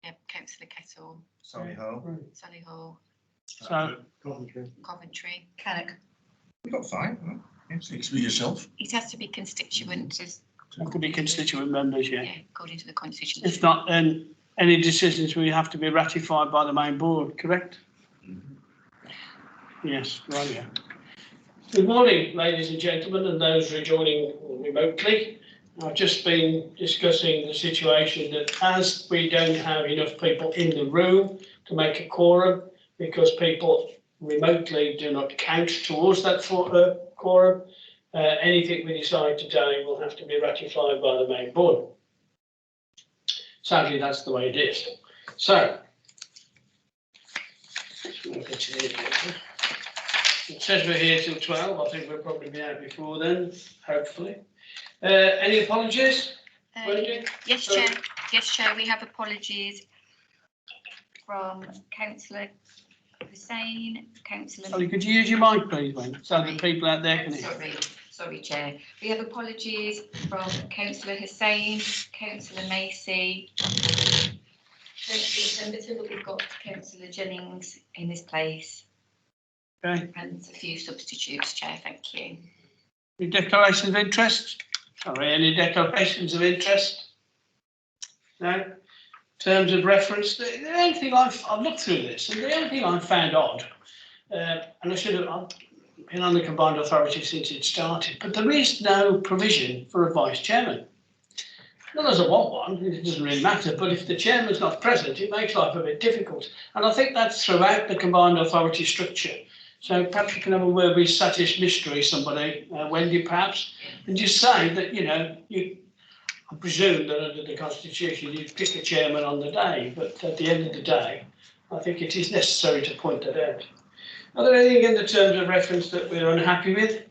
Yeah, Councillor Kettle. Solihull. So Coventry. Cannock. We got 5. Speak for yourself. It has to be constituent, that could be constituent members, yeah. yeah, according to the constitution. If not, then any decisions will have to be ratified by the main board, correct? Yes, right, yeah. Good morning, ladies and gentlemen, and those rejoining remotely. I've just been discussing the situation that as we don't have enough people in the room to make a quorum, because people remotely do not count towards that quorum, anything we decide today will have to be ratified by the main board. Sadly, that's the way it is. So, it says we're here till 12. I think we'll probably be out before then, hopefully. Any apologies? Yes, Chair. Yes, Chair. We have apologies from Councillor Hussain, Councillor. Sorry, could you use your mic, please, Wayne, so that people out there can hear? Sorry, Chair. We have apologies from Councillor Hussain, Councillor Macy, Councillor Pemberton, but we've got Councillor Jennings in this place. Okay. And a few substitutes, Chair. Thank you. Any declarations of interest? Sorry, any declarations of interest? No? Terms of reference, the only thing I've looked through this, and the only thing I found odd, and I should have, I've been on the combined authority since it started, but there is no provision for a vice chairman. Not as I want one, it doesn't really matter, but if the chairman's not present, it makes life a bit difficult. And I think that's throughout the combined authority structure. So perhaps you can have a word with Satish Mystery, somebody, Wendy perhaps, and just say that, you know, I presume that under the Constitution you pick a chairman on the day, but at the end of the day, I think it is necessary to point that out. Are there anything in the terms of reference that we're unhappy with?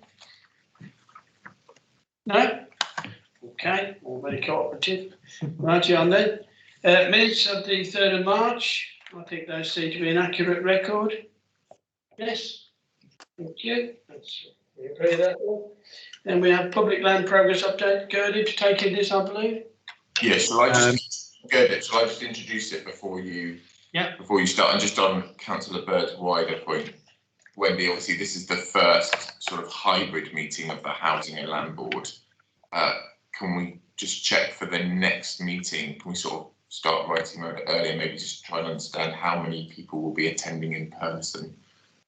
No? Okay, all very cooperative. Right on then. Minutes of the 3rd of March, I think those seem to be an accurate record. Yes, thank you. We agree with that one. Then we have public land progress update. Gerdy to take in this, I believe. Yes, shall I just introduce it before you start? And just on Councillor Bird's wider point, Wendy, obviously this is the first sort of hybrid meeting of the Housing and Land Board. Can we just check for the next meeting? Can we sort of start writing about it earlier? Maybe just try and understand how many people will be attending in person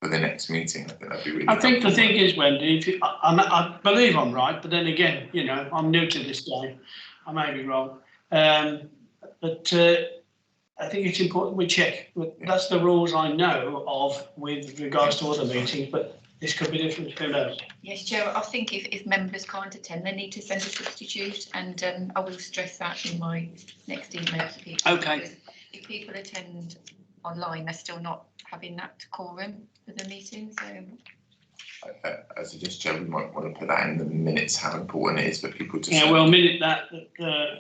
for the next meeting. I think that'd be really helpful. I think the thing is, Wendy, I believe I'm right, but then again, you know, I'm new to this game. I may be wrong. But I think it's important we check. That's the rules I know of with regards to other meetings, but this could be different, who knows? Yes, Chair, I think if members can't attend, they need to send a substitute, and I will stress that in my next email to people. Okay. If people attend online, they're still not having that quorum for the meeting, so. I suggest, Chair, we might want to put that in the minutes, how important it is for people to. Yeah, we'll minute that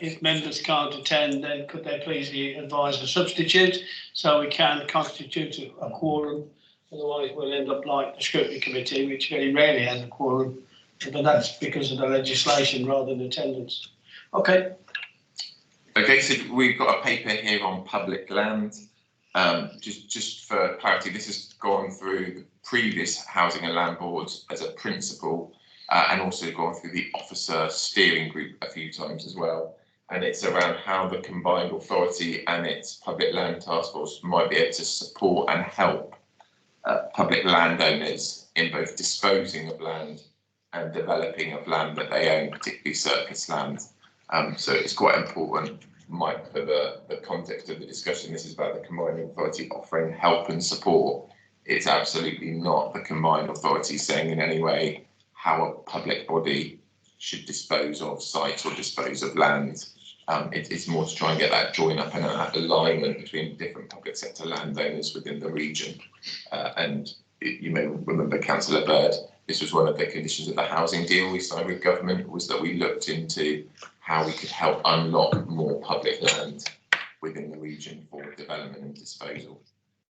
if members can't attend, then could they please advise a substitute so we can constitute a quorum. Otherwise, we'll end up like the scrutiny committee, which very rarely has a quorum, but that's because of the legislation rather than attendance. Okay. Okay, so we've got a paper here on public land. Just for clarity, this has gone through the previous Housing and Land Boards as a principle, and also gone through the officer steering group a few times as well. And it's around how the combined authority and its public land task force might be able to support and help public landowners in both disposing of land and developing of land that they own, particularly surplus land. So it's quite important, Mike, for the context of the discussion. This is about the combined authority offering help and support. It's absolutely not the combined authority saying in any way how a public body should dispose of sites or dispose of land. It's more to try and get that join up and that alignment between different public sector landowners within the region. You may remember, Councillor Bird, this was one of the conditions of the housing deal we signed with government, was that we looked into how we could help unlock more public land within the region for development and disposal.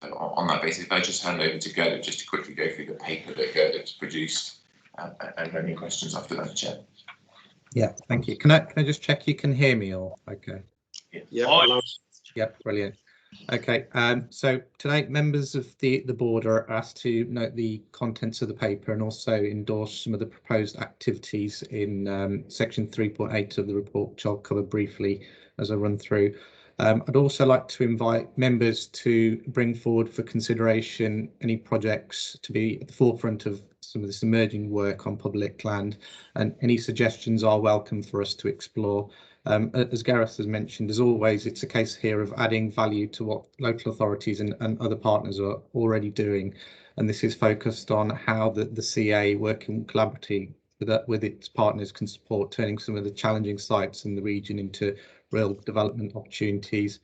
So on that basis, if I just hand over to Gerda just to quickly go through the paper that Gerda's produced, and any questions after that, Chair. Yeah, thank you. Can I just check you can hear me all okay? Yeah. Yep, brilliant. Okay, so tonight members of the board are asked to note the contents of the paper and also endorse some of the proposed activities in section 3.8 of the report, which I'll cover briefly as I run through. I'd also like to invite members to bring forward for consideration any projects to be at the forefront of some of this emerging work on public land, and any suggestions are welcome for us to explore. As Gareth has mentioned, as always, it's a case here of adding value to what local authorities and other partners are already doing. And this is focused on how the CA, working collaboratively with its partners, can support turning some of the challenging sites in the region into real development opportunities.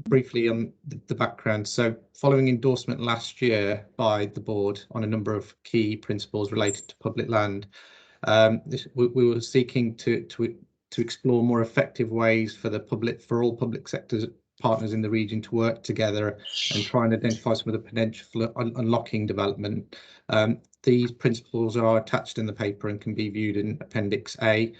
Briefly on the background, so following endorsement last year by the board on a number of key principles related to public land, we were seeking to explore more effective ways for all public sector partners in the region to work together and try and identify some of the potential for unlocking development. These principles are attached in the paper and can be viewed in Appendix A.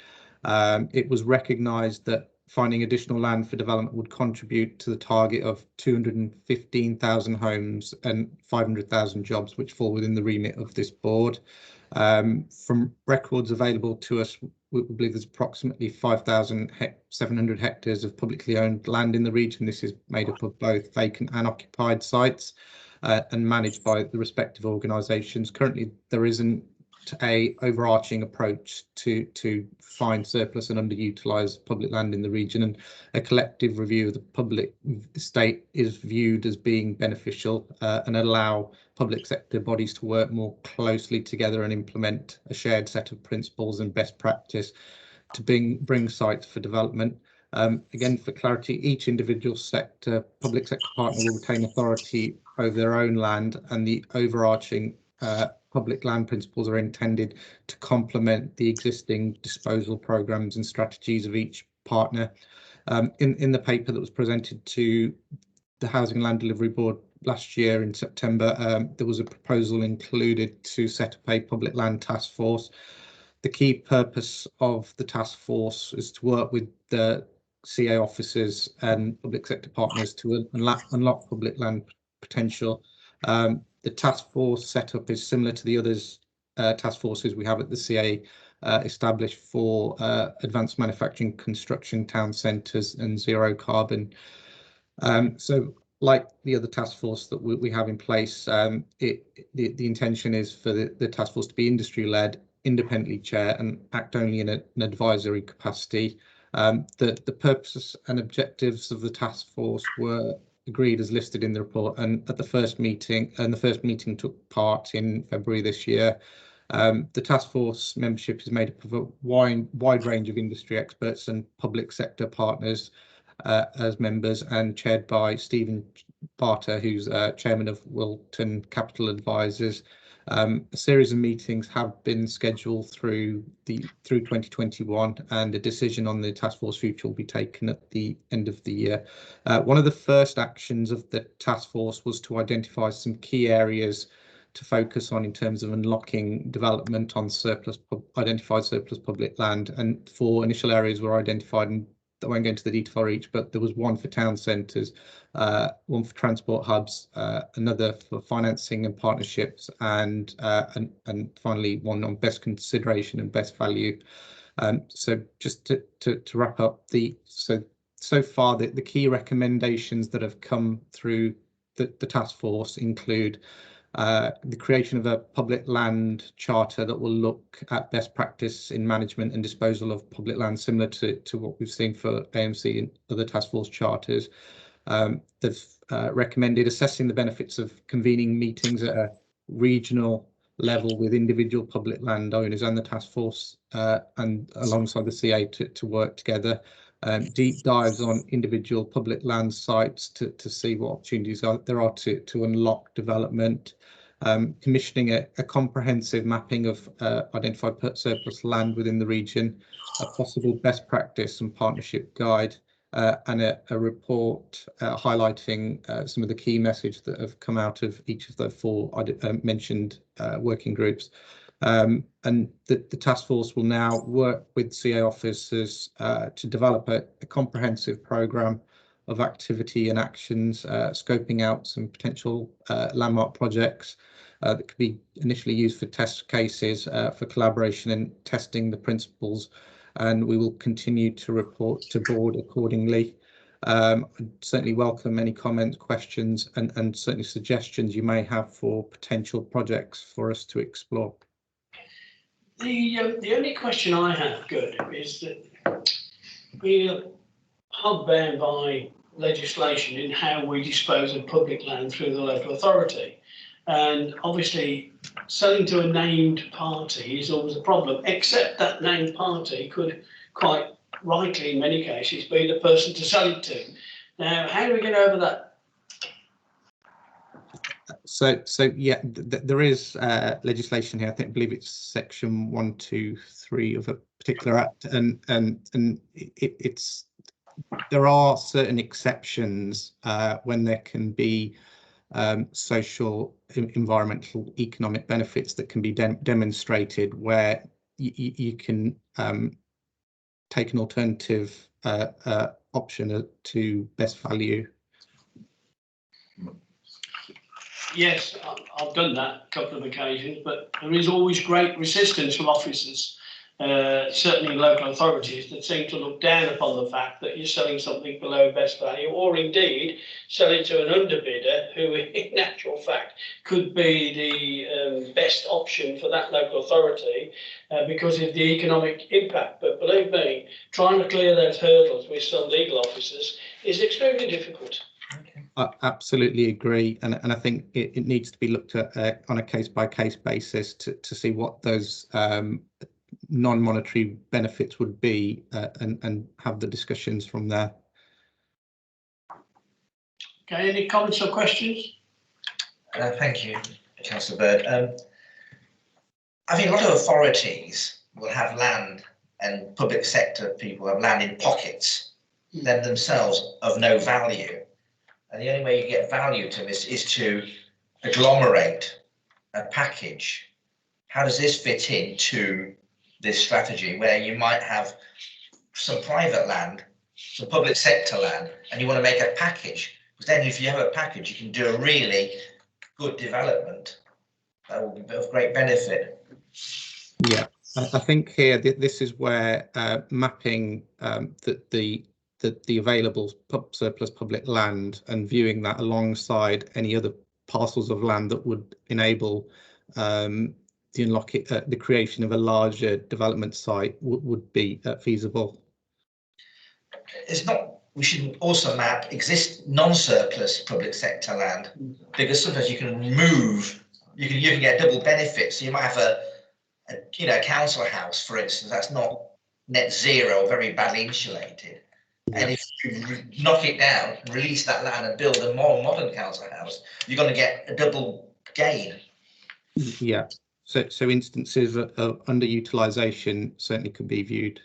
It was recognised that finding additional land for development would contribute to the target of 215,000 homes and 500,000 jobs, which fall within the remit of this board. From records available to us, we believe there's approximately 5,700 hectares of publicly owned land in the region. This is made up of both vacant and occupied sites and managed by the respective organisations. Currently, there isn't a overarching approach to find surplus and underutilised public land in the region, and a collective review of the public estate is viewed as being beneficial and allow public sector bodies to work more closely together and implement a shared set of principles and best practice to bring sites for development. Again, for clarity, each individual public sector partner will retain authority over their own land, and the overarching public land principles are intended to complement the existing disposal programs and strategies of each partner. In the paper that was presented to the Housing and Land Delivery Board last year in September, there was a proposal included to set up a public land task force. The key purpose of the task force is to work with the CA officers and public sector partners to unlock public land potential. The task force setup is similar to the others task forces we have at the CA, established for advanced manufacturing, construction, town centres and zero carbon. So like the other task force that we have in place, the intention is for the task force to be industry led, independently chair and act only in an advisory capacity. The purposes and objectives of the task force were agreed as listed in the report, and at the first meeting took part in February this year. The task force membership is made up of a wide range of industry experts and public sector partners as members, and chaired by Stephen Barter, who's chairman of Wilton Capital Advisors. A series of meetings have been scheduled through 2021, and a decision on the task force future will be taken at the end of the year. One of the first actions of the task force was to identify some key areas to focus on in terms of unlocking development on identified surplus public land, and 4 initial areas were identified, and I won't go into the detail for each, but there was one for town centres, one for transport hubs, another for financing and partnerships, and finally one on best consideration and best value. So just to wrap up, so far the key recommendations that have come through the task force include the creation of a public land charter that will look at best practice in management and disposal of public land, similar to what we've seen for AMC and other task force charters. They've recommended assessing the benefits of convening meetings at a regional level with individual public landowners and the task force and alongside the CA to work together. Deep dives on individual public land sites to see what opportunities there are to unlock development. Commissioning a comprehensive mapping of identified surplus land within the region, a possible best practice and partnership guide, and a report highlighting some of the key messages that have come out of each of the 4 mentioned working groups. And the task force will now work with CA officers to develop a comprehensive programme of activity and actions, scoping out some potential landmark projects that could be initially used for test cases for collaboration and testing the principles, and we will continue to report to board accordingly. I'd certainly welcome any comments, questions, and certainly suggestions you may have for potential projects for us to explore. The only question I have, Good, is that we are held bound by legislation in how we dispose of public land through the local authority. And obviously, selling to a named party is always a problem, except that named party could quite rightly, in many cases, be the person to sell it to. Now, how do we get over that? So yeah, there is legislation here. I believe it's section 123 of a particular act, and it's there are certain exceptions when there can be social, environmental, economic benefits that can be demonstrated, where you can take an alternative option to best value. Yes, I've done that a couple of occasions, but there is always great resistance from officers, certainly local authorities, that seem to look down upon the fact that you're selling something below best value, or indeed selling to an underbidder who in actual fact could be the best option for that local authority because of the economic impact. But believe me, trying to clear those hurdles with some legal officers is extremely difficult. I absolutely agree, and I think it needs to be looked at on a case-by-case basis to see what those non-monetary benefits would be, and have the discussions from there. Okay, any comments or questions? Thank you, Councillor Bird. I think a lot of authorities will have land, and public sector people have land in pockets, them themselves of no value. And the only way you get value to this is to agglomerate a package. How does this fit into this strategy, where you might have some private land, some public sector land, and you want to make a package? Because then if you have a package, you can do a really good development that will be of great benefit. Yeah, I think here this is where mapping the available surplus public land and viewing that alongside any other parcels of land that would enable the creation of a larger development site would be feasible. It's not. We should also map non-surplus public sector land, because sometimes you can move. You can get double benefits. So you might have a council house, for instance, that's not net zero, very badly insulated. And if you knock it down, release that land and build a more modern council house, you're going to get a double gain. Yeah, so instances of underutilisation certainly could be viewed.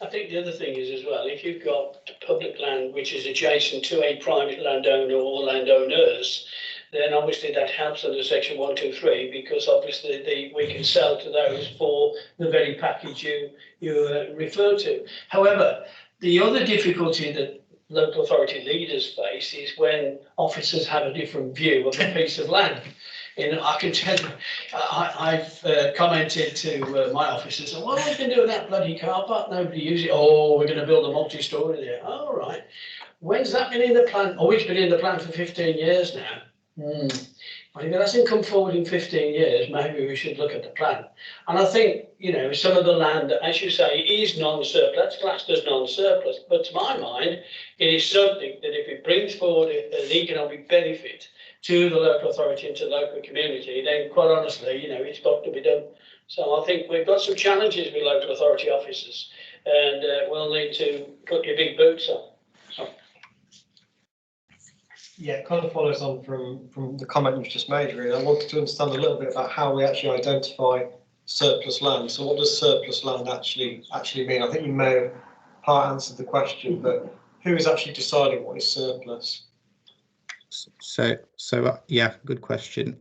I think the other thing is as well, if you've got public land which is adjacent to a private landowner or landowners, then obviously that helps under section 123, because obviously we can sell to those for the very package you refer to. However, the other difficulty that local authority leaders face is when officers have a different view of a piece of land. I can tell you, I've commented to my officers, what are we going to do with that bloody car park? Nobody uses it. Oh, we're going to build a multi-storey there. Oh, right. When's that been in the plan? Oh, it's been in the plan for 15 years now. Well, if it hasn't come forward in 15 years, maybe we should look at the plan. And I think, some of the land, as you say, is non-surplus, classed as non-surplus. But to my mind, it is something that if it brings forward an economic benefit to the local authority and to the local community, then quite honestly, it's got to be done. So I think we've got some challenges with local authority officers, and we'll need to put your big boots on. Yeah, it kind of follows on from the comment you've just made, really. I wanted to understand a little bit about how we actually identify surplus land. So what does surplus land actually mean? I think you may have part answered the question, but who is actually deciding what is surplus? So yeah, good question.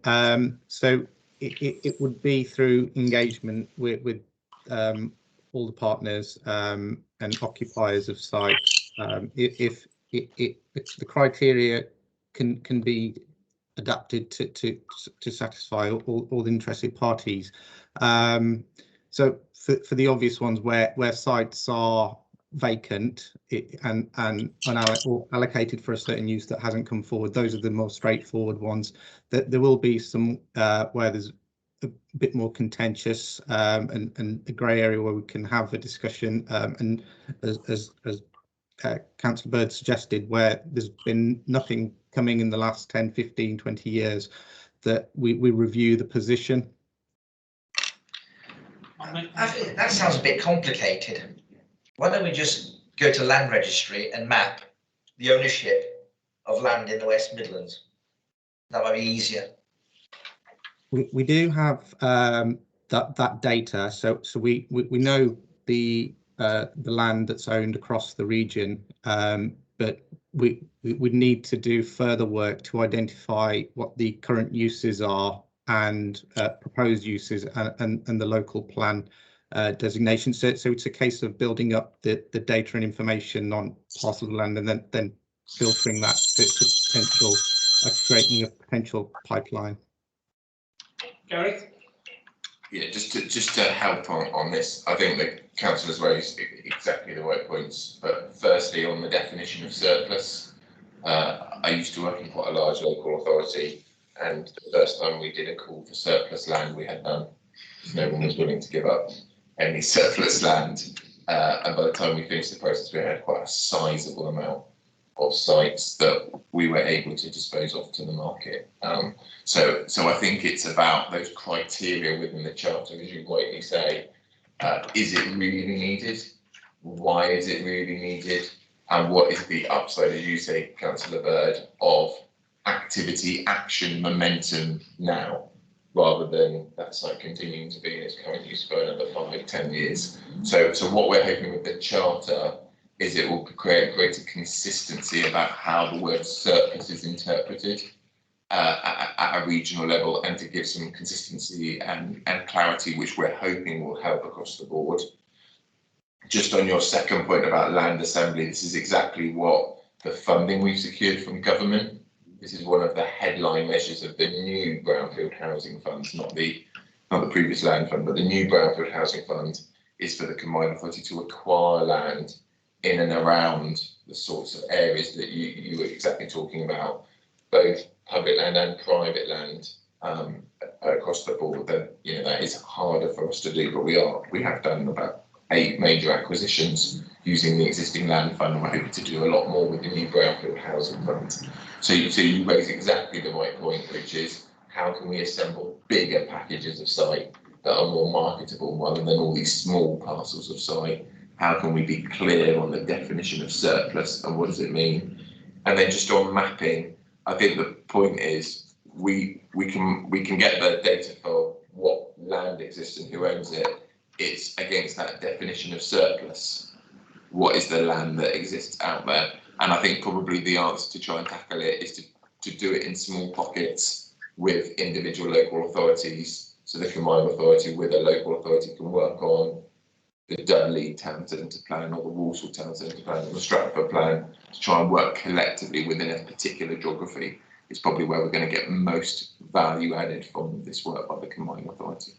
So it would be through engagement with all the partners and occupiers of sites. the criteria can be adapted to satisfy all the interested parties. So for the obvious ones where sites are vacant and allocated for a certain use that hasn't come forward, those are the more straightforward ones. That there will be some where there's a bit more contentious and a grey area where we can have a discussion, and as Councillor Bird suggested, where there's been nothing coming in the last 10, 15, 20 years, that we review the position. I think that sounds a bit complicated. Why don't we just go to land registry and map the ownership of land in the West Midlands? That might be easier. We do have that data, so we know the land that's owned across the region, but we would need to do further work to identify what the current uses are and proposed uses and the local plan designation. So it's a case of building up the data and information on parcels of land and then filtering that to potential creating a potential pipeline. Gareth? Yeah, just to help on this, I think the councillors raised exactly the right points. But firstly, on the definition of surplus, I used to work in quite a large local authority, and the first time we did a call for surplus land, we had none. No one was willing to give up any surplus land, and by the time we finished the process, we had quite a sizable amount of sites that we were able to dispose of to the market. So I think it's about those criteria within the charter, as you rightly say. Is it really needed? Why is it really needed? And what is the upside, as you say, Councillor Bird, of activity, action, momentum now, rather than that site continuing to be in its current use for another 5-10 years. So what we're hoping with the charter is it will create greater consistency about how the word surplus is interpreted at a regional level, and to give some consistency and clarity, which we're hoping will help across the board. Just on your second point about land assembly, this is exactly what the funding we've secured from government. This is one of the headline measures of the new Brownfield Housing Fund, not the previous land fund, but the new Brownfield Housing Fund is for the combined authority to acquire land in and around the sorts of areas that you were exactly talking about, both public land and private land across the board. Then that is harder for us to do, but we have done about 8 major acquisitions using the existing land fund, and we're hoping to do a lot more with the new Brownfield Housing Fund. So you raise exactly the right point, which is how can we assemble bigger packages of site that are more marketable rather than all these small parcels of site. How can we be clear on the definition of surplus and what does it mean? And then just on mapping, I think the point is we can get the data for what land exists and who owns it. It's against that definition of surplus. What is the land that exists out there? And I think probably the answer to try and tackle it is to do it in small pockets with individual local authorities. So the combined authority with a local authority can work on the Dudley Town Centre Plan or the Walsall Town Centre Plan or the Stratford Plan to try and work collectively within a particular geography. It's probably where we're going to get most value added from this work by the combined authority.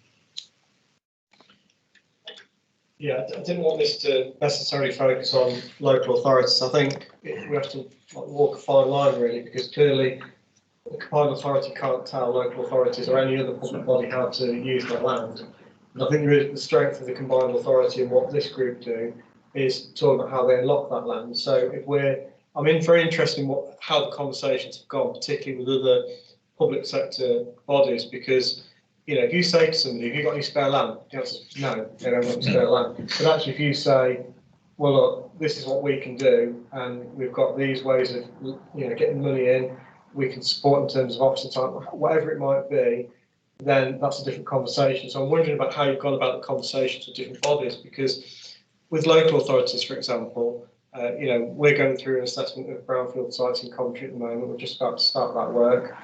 Yeah, I didn't want this to necessarily focus on local authorities. I think we have to walk a fine line really, because clearly the combined authority can't tell local authorities or any other public body how to use their land. And I think the strength of the combined authority and what this group do is talk about how they unlock that land. So I'm very interested in how the conversations have gone, particularly with other public sector bodies, because if you say to somebody, have you got any spare land? The answer is no, they don't have any spare land. But actually, if you say, well, look, this is what we can do, and we've got these ways of getting money in, we can support in terms of officer time, whatever it might be, then that's a different conversation. So I'm wondering about how you've gone about the conversations with different bodies, because with local authorities, for example, we're going through an assessment of brownfield sites in Coventry at the moment. We're just about to start that work.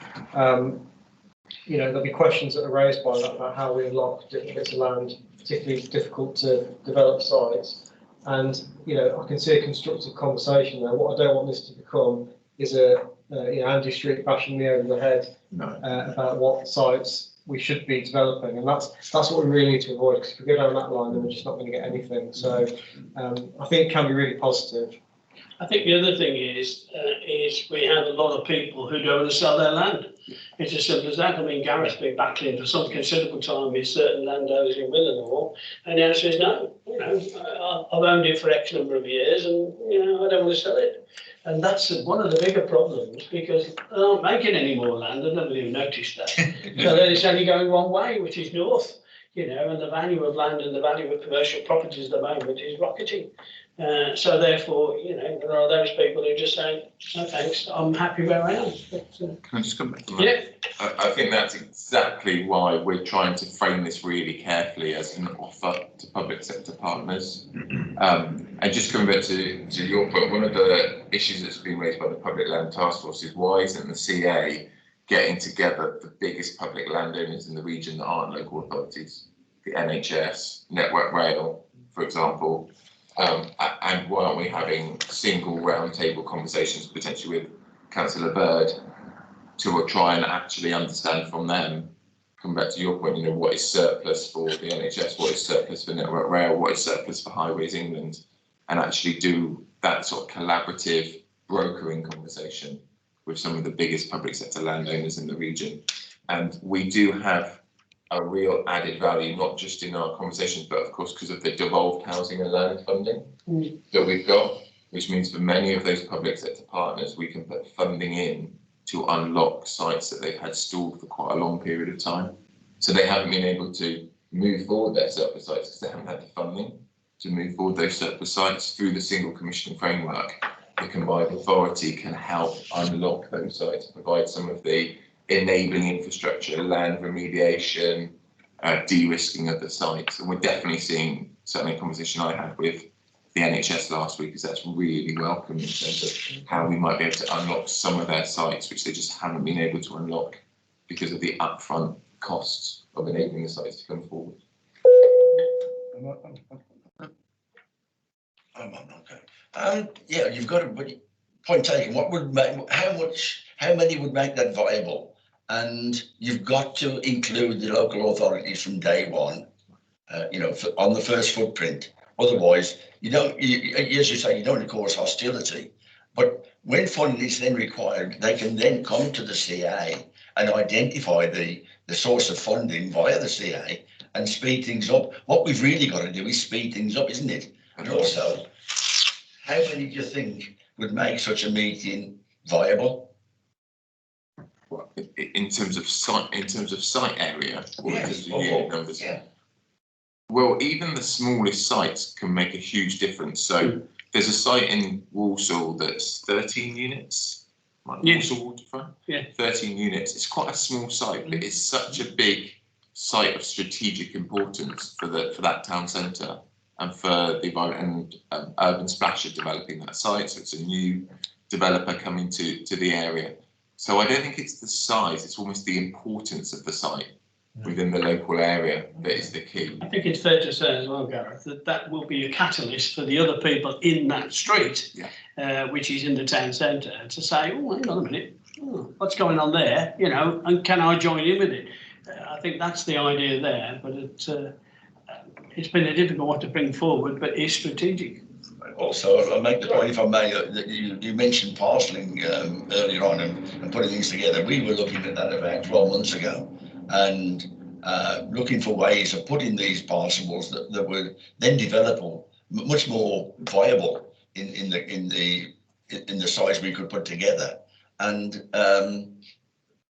There'll be questions that are raised by that about how we unlock different bits of land, particularly difficult to develop sites. And, you know, I can see a constructive conversation there. What I don't want this to become is a, you know, Andy Street bashing me over the head about what sites we should be developing. And that's what we really need to avoid, because if we go down that line, then we're just not going to get anything. So I think it can be really positive. I think the other thing is we have a lot of people who don't want to sell their land. It's as simple as that. I mean, Gareth's been battling for some considerable time with certain landowners in Willenhall, and the answer is no. You know, I've owned it for X number of years, and you know, I don't want to sell it. And that's one of the bigger problems, because they aren't making any more land. I never even noticed that. So then it's only going one way, which is north. You know, and the value of land and the value of commercial properties at the moment is rocketing. So therefore, you know, there are those people who just say, no thanks, I'm happy where I am. But, Can I just come back to that? yeah. I think that's exactly why we're trying to frame this really carefully as an offer to public sector partners. And just coming back to your point, one of the issues that's been raised by the Public Land Task Force is why isn't the CA getting together the biggest public landowners in the region that aren't local authorities, the NHS, Network Rail, for example, and why aren't we having single roundtable conversations potentially with Councillor Bird to try and actually understand from them, come back to your point, you know, what is surplus for the NHS, what is surplus for Network Rail, what is surplus for Highways England, and actually do that sort of collaborative brokering conversation with some of the biggest public sector landowners in the region. And we do have a real added value, not just in our conversations, but of course because of the devolved housing and land funding that we've got, which means for many of those public sector partners, we can put funding in to unlock sites that they've had stalled for quite a long period of time. So they haven't been able to move forward their surplus sites because they haven't had the funding to move forward those surplus sites. Through the single commissioning framework, the combined authority can help unlock those sites, provide some of the enabling infrastructure, land remediation, de-risking of the sites. And we're definitely seeing, certainly a conversation I had with the NHS last week, is that's really welcome in terms of how we might be able to unlock some of their sites, which they just haven't been able to unlock because of the upfront costs of enabling the sites to come forward. Okay. Yeah, you've got a point taken. What would make, how many would make that viable? And you've got to include the local authorities from day one, you know, on the first footprint. Otherwise, you don't, as you say, you don't cause hostility. But when funding is then required, they can then come to the CA and identify the source of funding via the CA and speed things up. What we've really got to do is speed things up, isn't it? And also, how many do you think would make such a meeting viable? Well, in terms of site area, or in terms of unit numbers. Yeah. Well, even the smallest sites can make a huge difference. So there's a site in Walsall that's 13 units. Walsall Waterfront. Yeah. 13 units. It's quite a small site, but it's such a big site of strategic importance for that town centre and for the environment. And Urban Splash are developing that site, so it's a new developer coming to the area. So I don't think it's the size; it's almost the importance of the site within the local area that is the key. I think it's fair to say as well, Gareth, that will be a catalyst for the other people in that street, which is in the town centre, to say, oh, hang on a minute, what's going on there, you know, and can I join in with it? I think that's the idea there, but it's been a difficult one to bring forward, but it's strategic. Also, I'll make the point, if I may, that you mentioned parcelling earlier on and putting things together. We were looking at that about 12 months ago and looking for ways of putting these parcels that were then developable, much more viable in the size we could put together. And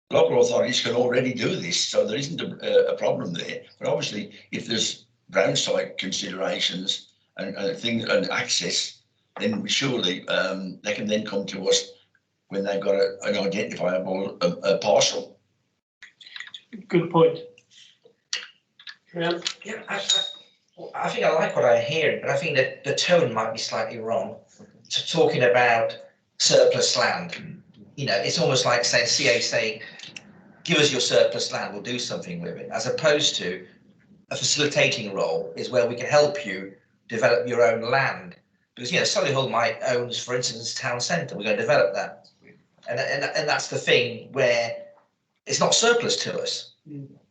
local authorities can already do this, so there isn't a problem there. But obviously, if there's ground site considerations and things and access, then surely they can then come to us when they've got an identifiable parcel. Good point. Yeah, I think I like what I hear, but I think that the tone might be slightly wrong. So talking about surplus land, you know, it's almost like saying CA saying, give us your surplus land, we'll do something with it, as opposed to a facilitating role is where we can help you develop your own land. Because, you know, Solihull might owns, for instance, town centre, we're going to develop that. And that's the thing where it's not surplus to us.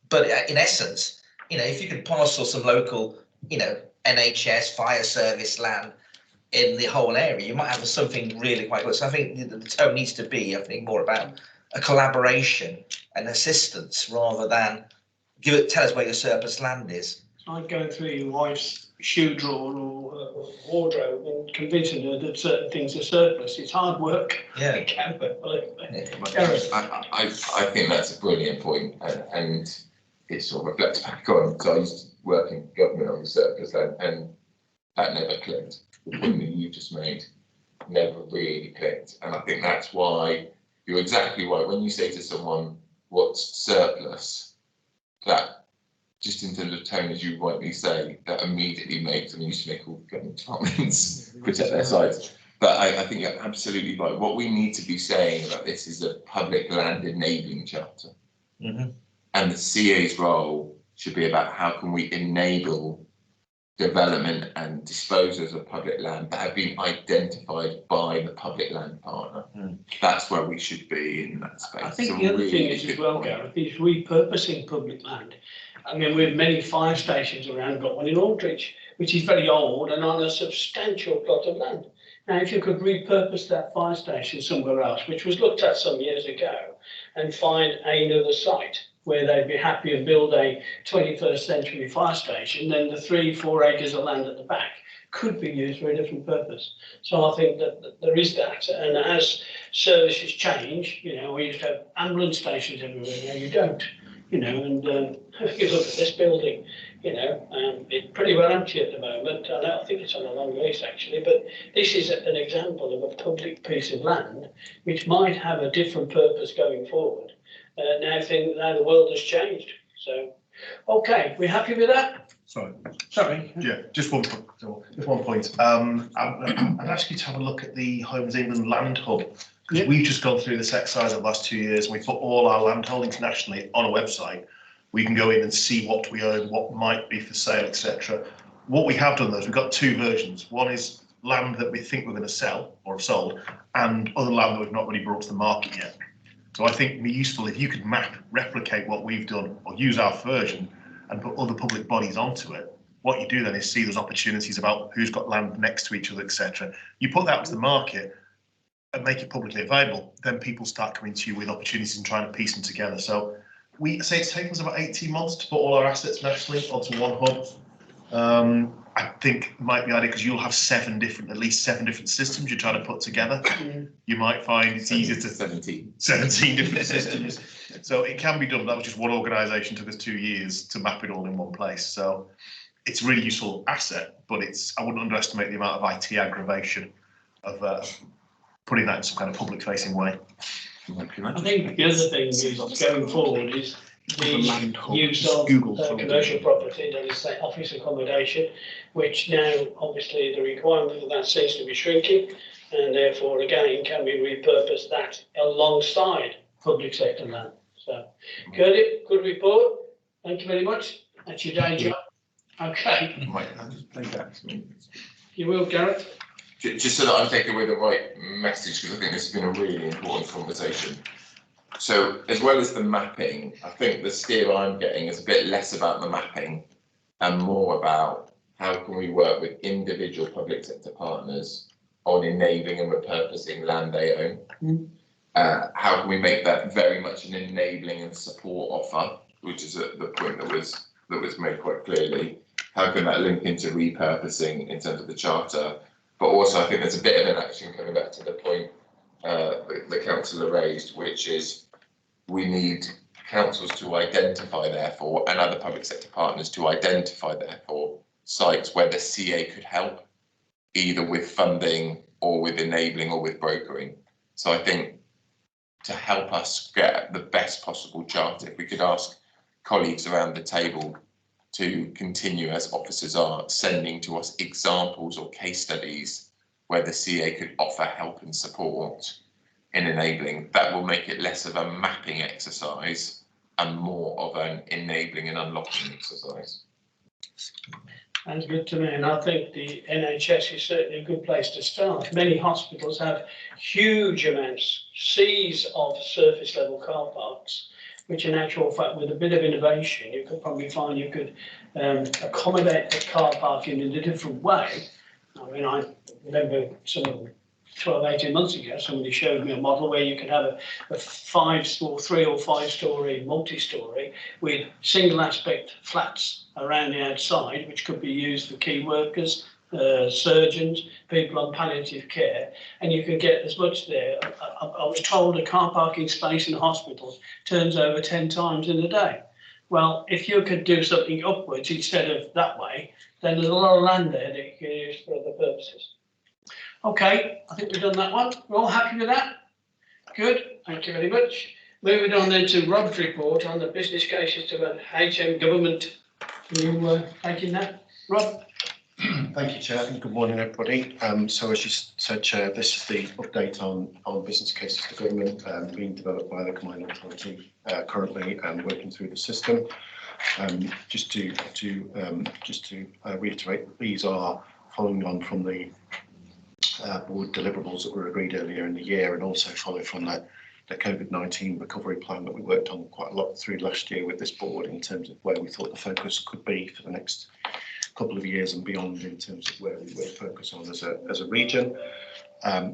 But in essence, you know, if you could parcel some local, you know, NHS, fire service land in the whole area, you might have something really quite good. So I think the tone needs to be, I think, more about a collaboration and assistance rather than tell us where your surplus land is. It's like going through your wife's shoe drawer or wardrobe and convincing her that certain things are surplus. It's hard work. Yeah. It can be, believe me. Yeah. Gareth. I think that's a brilliant point, and it sort of reflects back on, because I used to work in government on the surplus land, and that never clicked. The point that you just made never really clicked, and I think that's why you're exactly right. When you say to someone, what's surplus, that just in terms of tone, as you rightly say, that immediately makes, and used to make all government departments protect their sites. But I think you're absolutely right. What we need to be saying about this is a public land enabling charter. Mm-hmm. And the CA's role should be about how can we enable development and disposals of public land that have been identified by the public land partner. That's where we should be in that space. I think So the other really thing is as well, point. Gareth, is repurposing public land. I mean, we have many fire stations around, got one in Aldridge, which is very old and on a substantial plot of land. Now, if you could repurpose that fire station somewhere else, which was looked at some years ago, and find another site where they'd be happy and build a 21st century fire station, then the 3-4 acres of land at the back could be used for a different purpose. So I think that there is that. And as services change, you know, we used to have ambulance stations everywhere, now you don't. You know, and if you look at this building, you know, it's pretty well empty at the moment. And I think it's on a long lease actually, but this is an example of a public piece of land which might have a different purpose going forward. Now the world has changed. So, okay, we happy with that? Sorry. Yeah, just one point. I'd ask you to have a look at the Homes England Land Hub, because we've just gone through this exercise of the last 2 years, and we put all our land holdings nationally on a website. We can go in and see what we own, what might be for sale, etc. What we have done though is we've got two versions. One is land that we think we're going to sell or have sold, and other land that we've not really brought to the market yet. So I think it'd be useful if you could replicate what we've done, or use our version and put other public bodies onto it. What you do then is see those opportunities about who's got land next to each other, etc. You put that to the market and make it publicly available, then people start coming to you with opportunities and trying to piece them together. So we say it's taken us about 18 months to put all our assets nationally onto one hub. I think it might be ideal because you'll have at least seven different systems you're trying to put together. You might find it's easier to 17 different systems. So it can be done. That was just one organisation, took us 2 years to map it all in one place. So it's a really useful asset, but I wouldn't underestimate the amount of IT aggravation of putting that in some kind of public facing way. I think the other thing is going forward is the use of commercial property, that is say office accommodation, which now obviously the requirement for that seems to be shrinking, and therefore again can we repurpose that alongside public sector land. So good report, thank you very much. That's your day job. Okay. Right, I'll just play that to me. You will, Gareth. Just so that I'm taking away the right message, because I think this has been a really important conversation. So as well as the mapping, I think the steer I'm getting is a bit less about the mapping and more about how can we work with individual public sector partners on enabling and repurposing land they own. How can we make that very much an enabling and support offer, which is the point that was made quite clearly. How can that link into repurposing in terms of the charter? But also I think there's a bit of an action coming back to the point the councillor raised, which is we need councils to identify therefore, and other public sector partners to identify therefore, sites where the CA could help, either with funding or with enabling or with brokering. So I think to help us get the best possible charter, if we could ask colleagues around the table to continue, as officers are, sending to us examples or case studies where the CA could offer help and support in enabling, that will make it less of a mapping exercise and more of an enabling and unlocking exercise. Sounds good to me, and I think the NHS is certainly a good place to start. Many hospitals have huge amounts, seas of surface level car parks, which in actual fact, with a bit of innovation, you could probably find you could accommodate the car parking in a different way. I mean, I remember some 12, 18 months ago, somebody showed me a model where you could have a 3 or 5 story multi-story with single aspect flats around the outside, which could be used for key workers, surgeons, people on palliative care, and you could get as much there. I was told a car parking space in hospitals turns over 10 times in a day. Well, if you could do something upwards instead of that way, then there's a lot of land there that you can use for other purposes. Okay, I think we've done that one. We're all happy with that? Good, thank you very much. Moving on then to Rob's report on the business cases to an HM government. Are you taking that, Rob? Thank you, Chair, and good morning, everybody. So as you said, Chair, this is the update on business cases to government being developed by the Combined Authority currently and working through the system. Just to reiterate, these are following on from the board deliverables that were agreed earlier in the year, and also follow from the COVID-19 recovery plan that we worked on quite a lot through last year with this board in terms of where we thought the focus could be for the next couple of years and beyond in terms of where we will focus on as a region.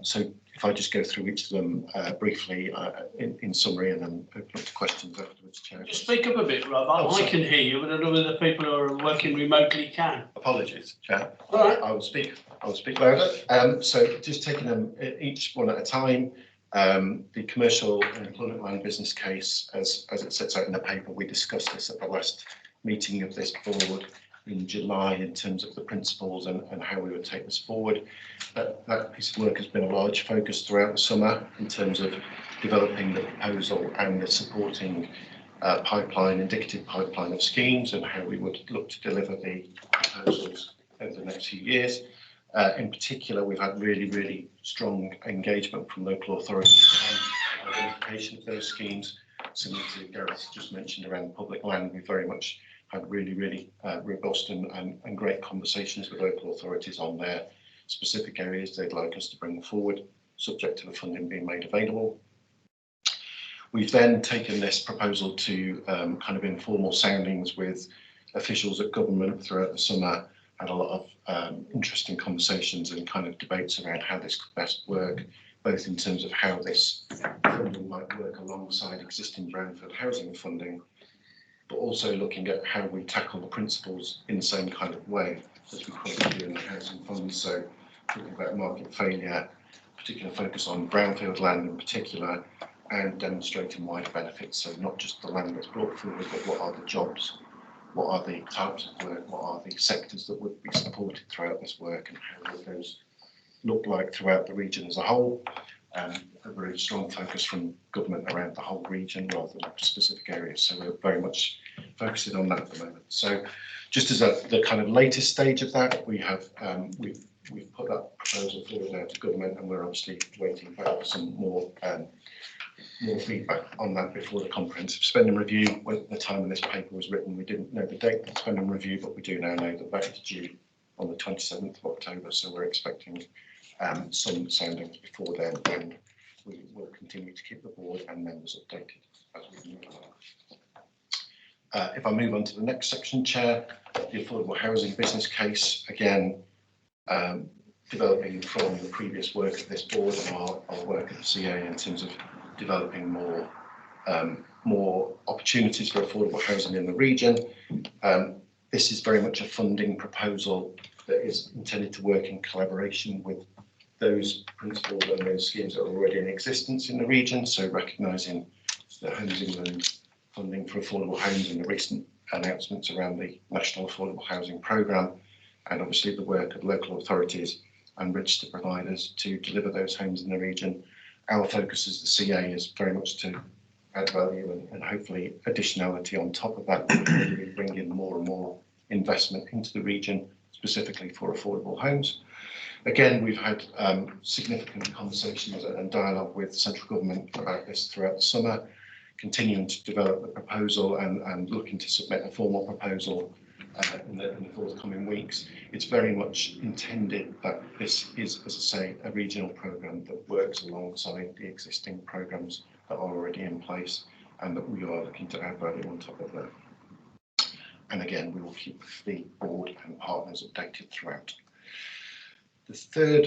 So if I just go through each of them briefly in summary and then open up to questions afterwards, Chair. Just speak up a bit, Rob. I can hear you, but I don't know whether the people who are working remotely can. Apologies, Chair. All right. I will speak louder. So just taking them each one at a time. The commercial and employment land business case, as it sets out in the paper, we discussed this at the last meeting of this board in July in terms of the principles and how we would take this forward. That piece of work has been a large focus throughout the summer in terms of developing the proposal and the supporting indicative pipeline of schemes and how we would look to deliver the proposals over the next few years. In particular, we've had really strong engagement from local authorities on identification of those schemes. Similar to Gareth just mentioned around public land, we very much had really robust and great conversations with local authorities on their specific areas they'd like us to bring forward, subject to the funding being made available. We've then taken this proposal to kind of informal soundings with officials at government throughout the summer, had a lot of interesting conversations and kind of debates around how this could best work, both in terms of how this funding might work alongside existing brownfield housing funding, but also looking at how we tackle the principles in the same kind of way as we currently do in the housing funds. So talking about market failure, particular focus on brownfield land in particular, and demonstrating wider benefits. So not just the land that's brought forward, but what are the jobs, what are the types of work, what are the sectors that would be supported throughout this work, and how would those look like throughout the region as a whole. A very strong focus from government around the whole region rather than specific areas. So we're very much focusing on that at the moment. So just as the kind of latest stage of that, we have we've put that proposal forward now to government, and we're obviously waiting for some more feedback on that before the comprehensive spending review. When the time when this paper was written, we didn't know the date of the spending review, but we do now know that is due on the 27th of October. So we're expecting some soundings before then, and we will continue to keep the board and members updated as we move along. If I move on to the next section, Chair, the affordable housing business case, again, developing from the previous work of this board and our work at the CA in terms of developing more opportunities for affordable housing in the region. This is very much a funding proposal that is intended to work in collaboration with those principles and those schemes that are already in existence in the region. So recognising the Homes England funding for affordable homes and the recent announcements around the National Affordable Housing Programme, and obviously the work of local authorities and registered providers to deliver those homes in the region. Our focus as the CA is very much to add value and hopefully additionality on top of that, to bring in more and more investment into the region, specifically for affordable homes. Again, we've had significant conversations and dialogue with central government about this throughout the summer, continuing to develop the proposal and looking to submit a formal proposal in the forthcoming weeks. It's very much intended that this is, as I say, a regional programme that works alongside the existing programmes that are already in place, and that we are looking to add value on top of that. And again, we will keep the board and partners updated throughout. The third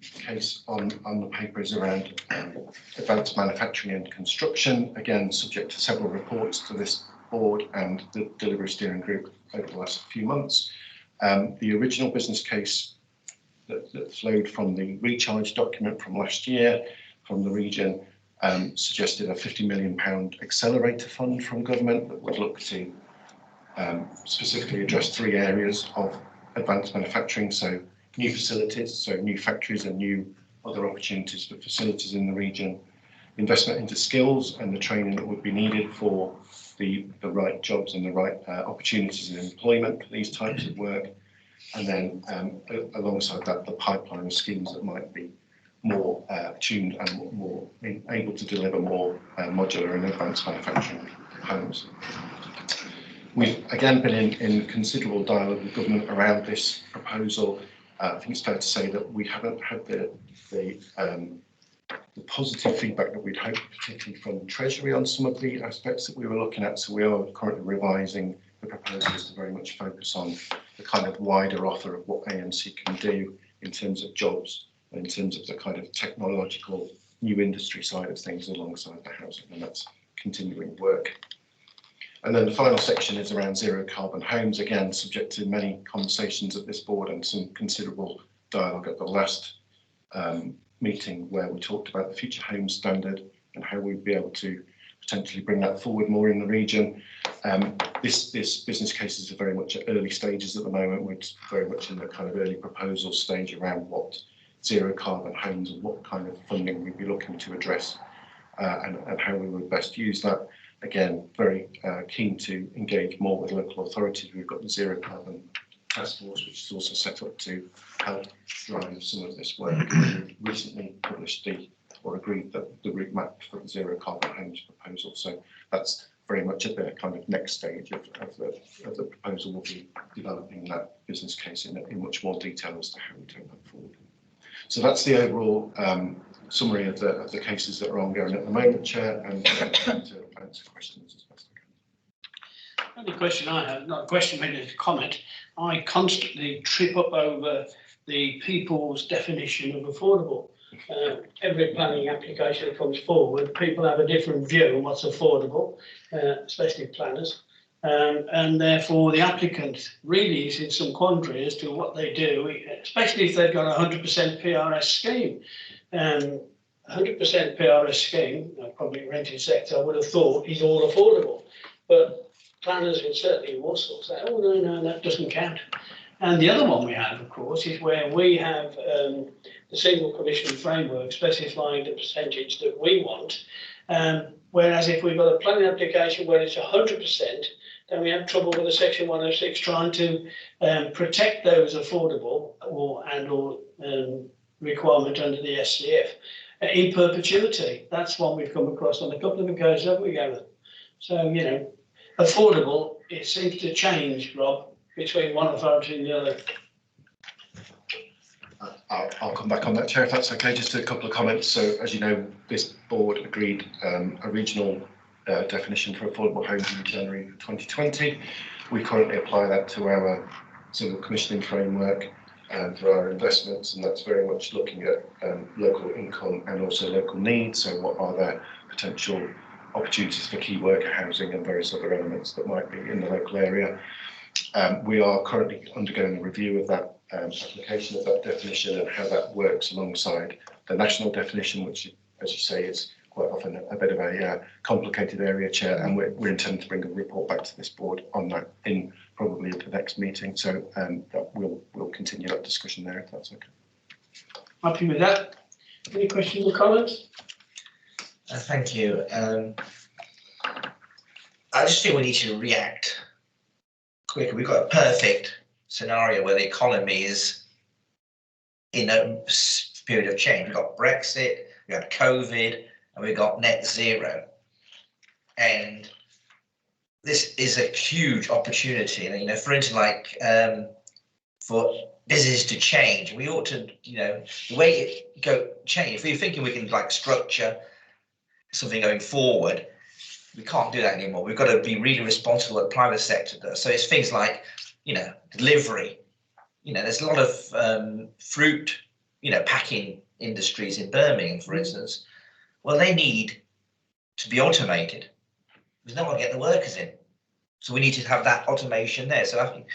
case on the paper is around advanced manufacturing and construction, again subject to several reports to this board and the delivery steering group over the last few months. The original business case that flowed from the recharge document from last year from the region suggested a £50 million accelerator fund from government that would look to specifically address 3 areas of advanced manufacturing, so new facilities, so new factories and new other opportunities for facilities in the region, investment into skills and the training that would be needed for the right jobs and the right opportunities in employment for these types of work, and then alongside that, the pipeline of schemes that might be more tuned and more able to deliver more modular and advanced manufacturing homes. We've again been in considerable dialogue with government around this proposal. I think it's fair to say that we haven't had the positive feedback that we'd hoped, particularly from Treasury on some of the aspects that we were looking at. So we are currently revising the proposals to very much focus on the kind of wider offer of what AMC can do in terms of jobs, and in terms of the kind of technological new industry side of things alongside the housing, and that's continuing work. And then the final section is around zero carbon homes, again subject to many conversations at this board and some considerable dialogue at the last meeting where we talked about the future homes standard and how we'd be able to potentially bring that forward more in the region. This business case is very much at early stages at the moment. We're very much in the kind of early proposal stage around what zero carbon homes and what kind of funding we'd be looking to address and how we would best use that. Again, very keen to engage more with local authorities. We've got the Zero Carbon Task Force, which is also set up to help drive some of this work. We recently published or agreed that the route map for the Zero Carbon Homes proposal. So that's very much at the kind of next stage of the proposal. We'll be developing that business case in much more detail as to how we take that forward. So that's the overall summary of the cases that are ongoing at the moment, Chair, and I'm trying to answer questions as best I can. The only question I have, not a question, maybe a comment, I constantly trip up over the people's definition of affordable. Every planning application that comes forward, people have a different view on what's affordable, especially planners. And therefore the applicant really is in some quandary as to what they do, especially if they've got a 100% PRS scheme. 100% PRS scheme, probably rented sector, I would have thought is all affordable. But planners and certainly Walsall say, oh no, that doesn't count. And the other one we have, of course, is where we have the single commission framework specifying the percentage that we want. Whereas if we've got a planning application where it's 100%, then we have trouble with the Section 106 trying to protect those affordable or requirement under the SCF in perpetuity. That's one we've come across on a couple of occasions, haven't we, Gavin? So, you know, affordable, it seems to change, Rob, between one authority and the other. I'll come back on that, Chair, if that's okay. Just a couple of comments. So, as you know, this board agreed a regional definition for affordable homes in January 2020. We currently apply that to our single commissioning framework for our investments, and that's very much looking at local income and also local needs. So what are the potential opportunities for key worker housing and various other elements that might be in the local area. We are currently undergoing a review of that application of that definition and how that works alongside the national definition, which, as you say, is quite often a bit of a complicated area, Chair, and we're intending to bring a report back to this board on that in probably at the next meeting. So that we'll continue that discussion there, if that's okay. Happy with that. Any questions or comments? Thank you. I just feel we need to react quicker. We've got a perfect scenario where the economy is in a period of change. We've got Brexit, we had COVID, and we've got net zero. And this is a huge opportunity. And, you know, for instance, like for business to change, we ought to, you know, the way it change. If we're thinking we can like structure something going forward, we can't do that anymore. We've got to be really responsible what the private sector does. So it's things like, you know, delivery. You know, there's a lot of fruit, you know, packing industries in Birmingham, for instance. Well, they need to be automated. There's no one to get the workers in. So we need to have that automation there. So I think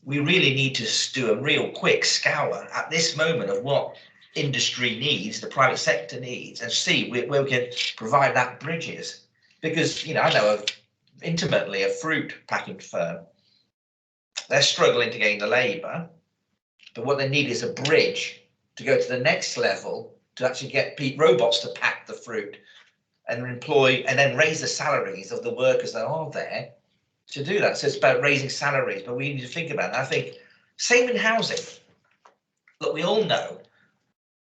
we really need to do a real quick scour at this moment of what industry needs, the private sector needs, and see where we can provide that bridges. Because, you know, I know intimately a fruit packing firm. They're struggling to gain the labour, but what they need is a bridge to go to the next level to actually get robots to pack the fruit and employ and then raise the salaries of the workers that are there to do that. So it's about raising salaries, but we need to think about that. I think same in housing. Look, we all know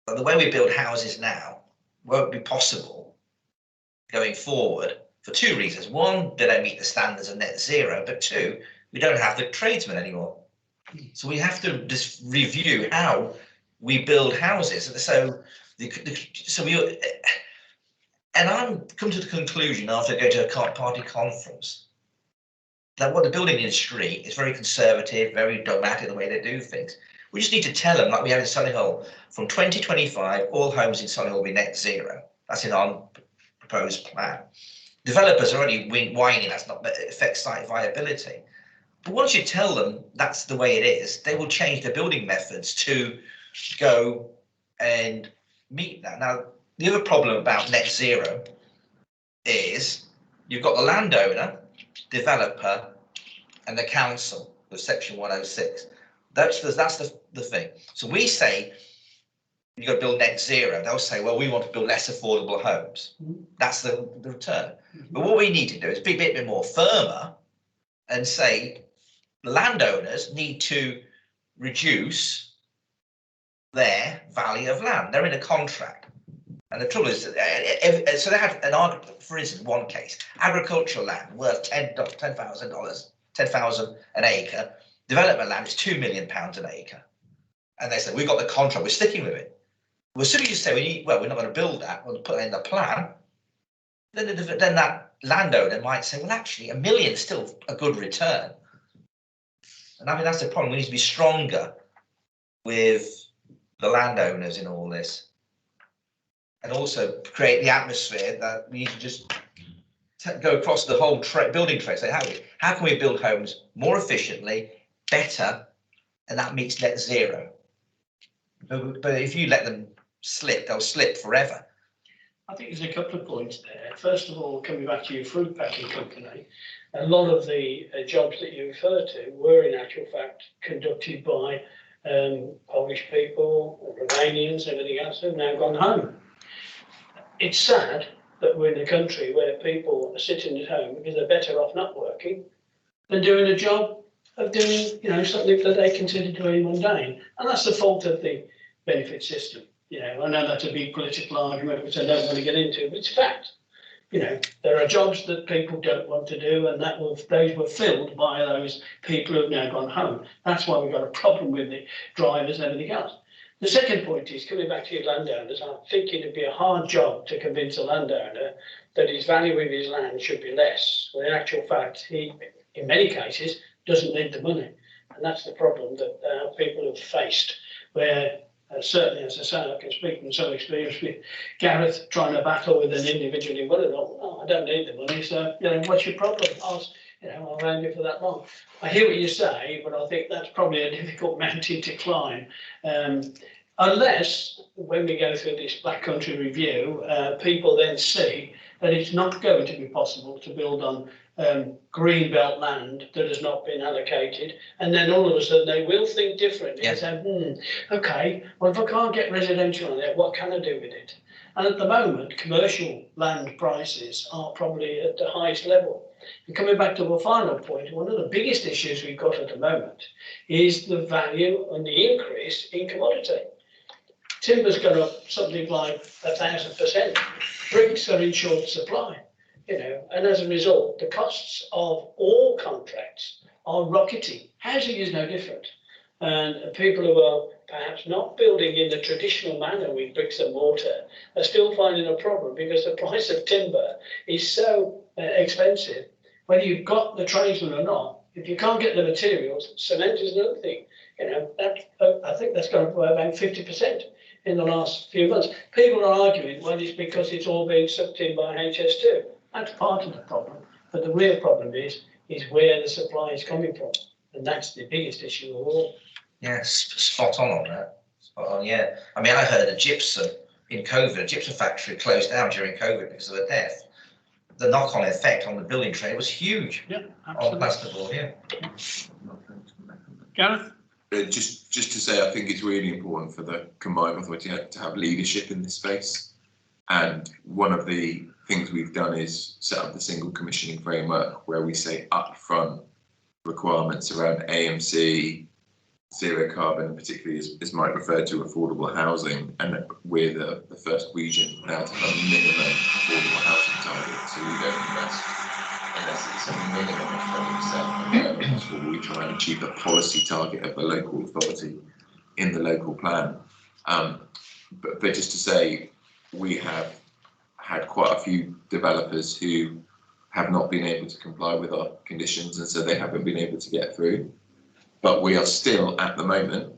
that the way we build houses now won't be possible going forward for two reasons. One, they don't meet the standards of net zero, but two, we don't have the tradesmen anymore. So we have to just review how we build houses. So and I'm come to the conclusion after going to a party conference that what the building industry is very conservative, very dogmatic the way they do things. We just need to tell them, like we have in Solihull, from 2025, all homes in Solihull will be net zero. That's in our proposed plan. Developers are already whining that's not affects site viability. But once you tell them that's the way it is, they will change their building methods to go and meet that. Now, the other problem about net zero is you've got the landowner, developer, and the council with Section 106. That's the thing. So we say you've got to build net zero. They'll say, well, we want to build less affordable homes. That's the return. But what we need to do is be a bit more firmer and say the landowners need to reduce their value of land. They're in a contract. And the trouble is, so they had an argument, for instance, one case, agricultural land worth $10,000 an acre, development land is £2 million an acre. And they said, we've got the contract, we're sticking with it. Well, as soon as you say, we're not going to build that, we'll put it in the plan, then that landowner might say, well, actually, $1 million is still a good return. And I mean, that's the problem. We need to be stronger with the landowners in all this. And also create the atmosphere that we need to just go across the whole building trade. Say, how can we build homes more efficiently, better, and that meets net zero? But if you let them slip, they'll slip forever. I think there's a couple of points there. First of all, coming back to your fruit packing company, a lot of the jobs that you refer to were in actual fact conducted by Polish people, Romanians, everything else who've now gone home. It's sad that we're in a country where people are sitting at home because they're better off not working than doing a job of doing, you know, something that they consider to be mundane. And that's the fault of the benefit system. You know, I know that's a big political argument, which I don't want to get into, but it's a fact. You know, there are jobs that people don't want to do, and those were filled by those people who have now gone home. That's why we've got a problem with the drivers and everything else. The second point is, coming back to your landowners, I think it'd be a hard job to convince a landowner that his value of his land should be less. Well, in actual fact, he, in many cases, doesn't need the money. And that's the problem that people have faced, where certainly, as I say, I can speak from some experience with Gareth trying to battle with an individual in Willard. Oh, I don't need the money, so, you know, what's your problem? I'll around you for that long. I hear what you say, but I think that's probably a difficult mountain to climb. Unless, when we go through this Black Country review, people then see that it's not going to be possible to build on green belt land that has not been allocated, and then all of a sudden they will think differently and say, okay, well, if I can't get residential on it, what can I do with it? And at the moment, commercial land prices are probably at the highest level. And coming back to a final point, one of the biggest issues we've got at the moment is the value and the increase in commodity. Timber's gone up something like 1,000%. Bricks are in short supply. you know, and as a result, the costs of all contracts are rocketing. Housing is no different. And people who are perhaps not building in the traditional manner with bricks and mortar are still finding a problem because the price of timber is so expensive. Whether you've got the tradesmen or not, if you can't get the materials, cement is another thing. You know, that I think that's gone up by about 50% in the last few months. People are arguing, well, it's because it's all being sucked in by HS2. That's part of the problem. But the real problem is where the supply is coming from. And that's the biggest issue of all. Yeah, spot on that. Spot on, yeah. I mean, I heard a gypsum in COVID, a gypsum factory closed down during COVID because of a death. The knock-on effect on the building trade was huge. Yeah, on plasterboard, yeah. Gareth? Just to say, I think it's really important for the Combined Authority to have leadership in this space. And one of the things we've done is set up the single commissioning framework where we say upfront requirements around AMC, zero carbon, particularly as Mike referred to, affordable housing. And we're the first region now to have a minimum affordable housing target. So we don't invest unless it's a minimum of 20%. And we try and achieve the policy target of the local authority in the local plan. But just to say, we have had quite a few developers who have not been able to comply with our conditions, and so they haven't been able to get through. But we are still, at the moment,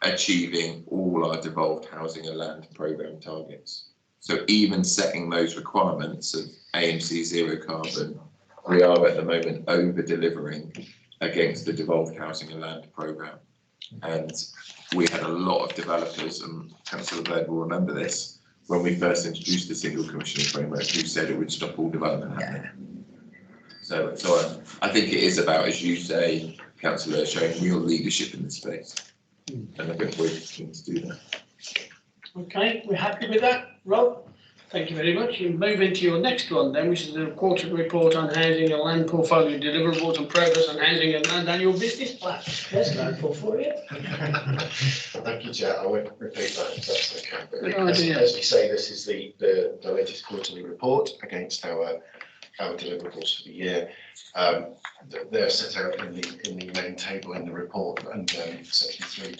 achieving all our devolved housing and land programme targets. So even setting those requirements of AMC zero carbon, we are at the moment over-delivering against the devolved housing and land programme. And we had a lot of developers, and Councillor Bird will remember this, when we first introduced the single commissioning framework, who said it would stop all development happening. So I think it is about, as you say, Councillor, showing real leadership in this space. And I think we're keen to do that. Okay, we're happy with that. Rob, thank you very much. You move into your next one then, which is the quarterly report on housing and land portfolio deliverables and progress on housing and land annual business plan. There's landfall for you. Thank you, Chair. I won't repeat that if that's okay. But Good idea. as you say, this is the latest quarterly report against our deliverables for the year. They're set out in the main table in the report, and section 3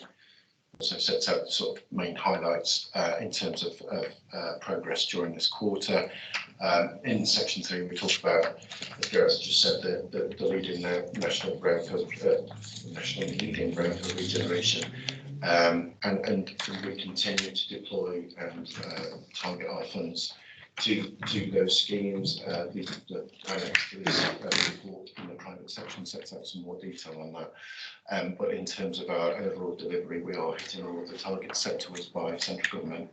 also sets out the sort of main highlights in terms of progress during this quarter. In section 3, we talk about, as Gareth just said, the leading national brownfield regeneration, and we continue to deploy and target our funds to those schemes. The annex to this report in the private section sets out some more detail on that. But in terms of our overall delivery, we are hitting all of the targets set to us by central government.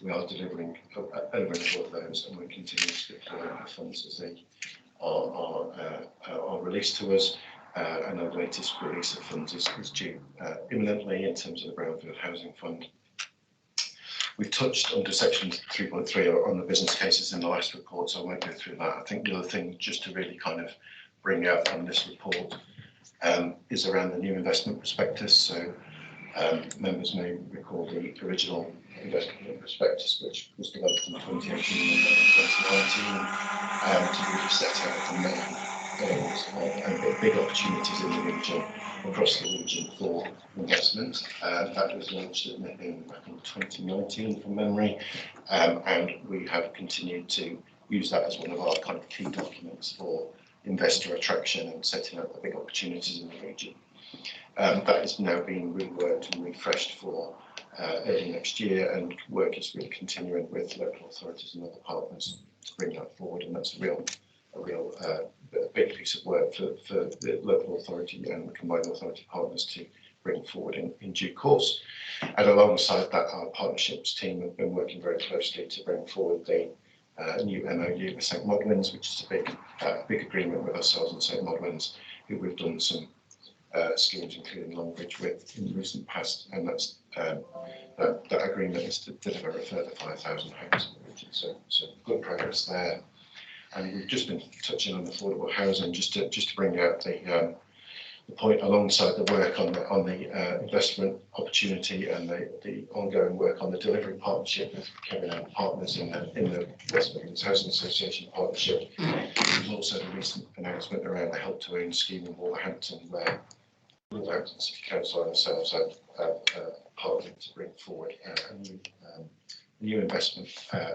We are delivering over and above those, and we continue to deploy our funds as they are released to us. And our latest release of funds is due imminently in terms of the Brownfield Housing Fund. We've touched under section 3.3 on the business cases in the last report, so I won't go through that. I think the other thing just to really kind of bring out from this report is around the new investment prospectus. So members may recall the original investment prospectus, which was developed in 2018 and 2019 to really set out the main goals and big opportunities in the region, across the region for investment. That was launched at NIPIN back in 2019 from memory, and we have continued to use that as one of our kind of key documents for investor attraction and setting up the big opportunities in the region. That is now being reworked and refreshed for early next year, and work is really continuing with local authorities and other partners to bring that forward, and that's a real big piece of work for the local authority and the combined authority partners to bring forward in due course. And alongside that, our partnerships team have been working very closely to bring forward the new MOU with St Modwins, which is a big agreement with ourselves and St Modwins, who we've done some schemes, including Longbridge, with in the recent past, and that's that agreement is to deliver a further 5,000 homes in the region. So good progress there. And we've just been touching on affordable housing, just to bring out the point alongside the work on the investment opportunity and the ongoing work on the delivery partnership with Kevin and partners in the West Midlands Housing Association partnership. There's also the recent announcement around the Help to Own scheme in Wolverhampton, where Wolverhampton City Council themselves have partnered to bring forward a new investment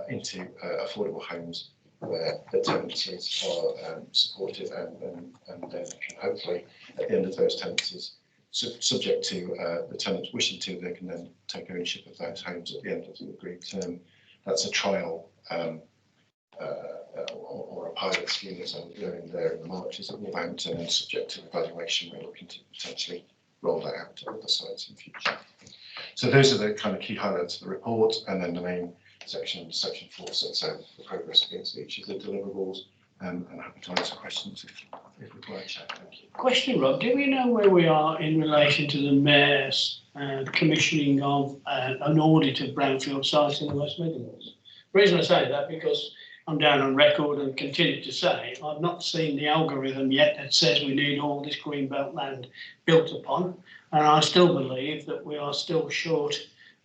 into affordable homes where the tenancies are supported and then hopefully at the end of those tenancies, subject to the tenants wishing to, they can then take ownership of those homes at the end of the agreed term. That's a trial or a pilot scheme that's ongoing there in the Marches at Wolverhampton, and subject to evaluation, we're looking to potentially roll that out to other sites in future. So those are the kind of key highlights of the report, and then the main section 4 sets out the progress against each of the deliverables, and happy to answer questions if required. Thank you. Question, Rob, do we know where we are in relation to the Mayor's commissioning of an audit of brownfield sites in the West Midlands? The reason I say that, because I'm down on record and continue to say I've not seen the algorithm yet that says we need all this greenbelt land built upon, and I still believe that we are still short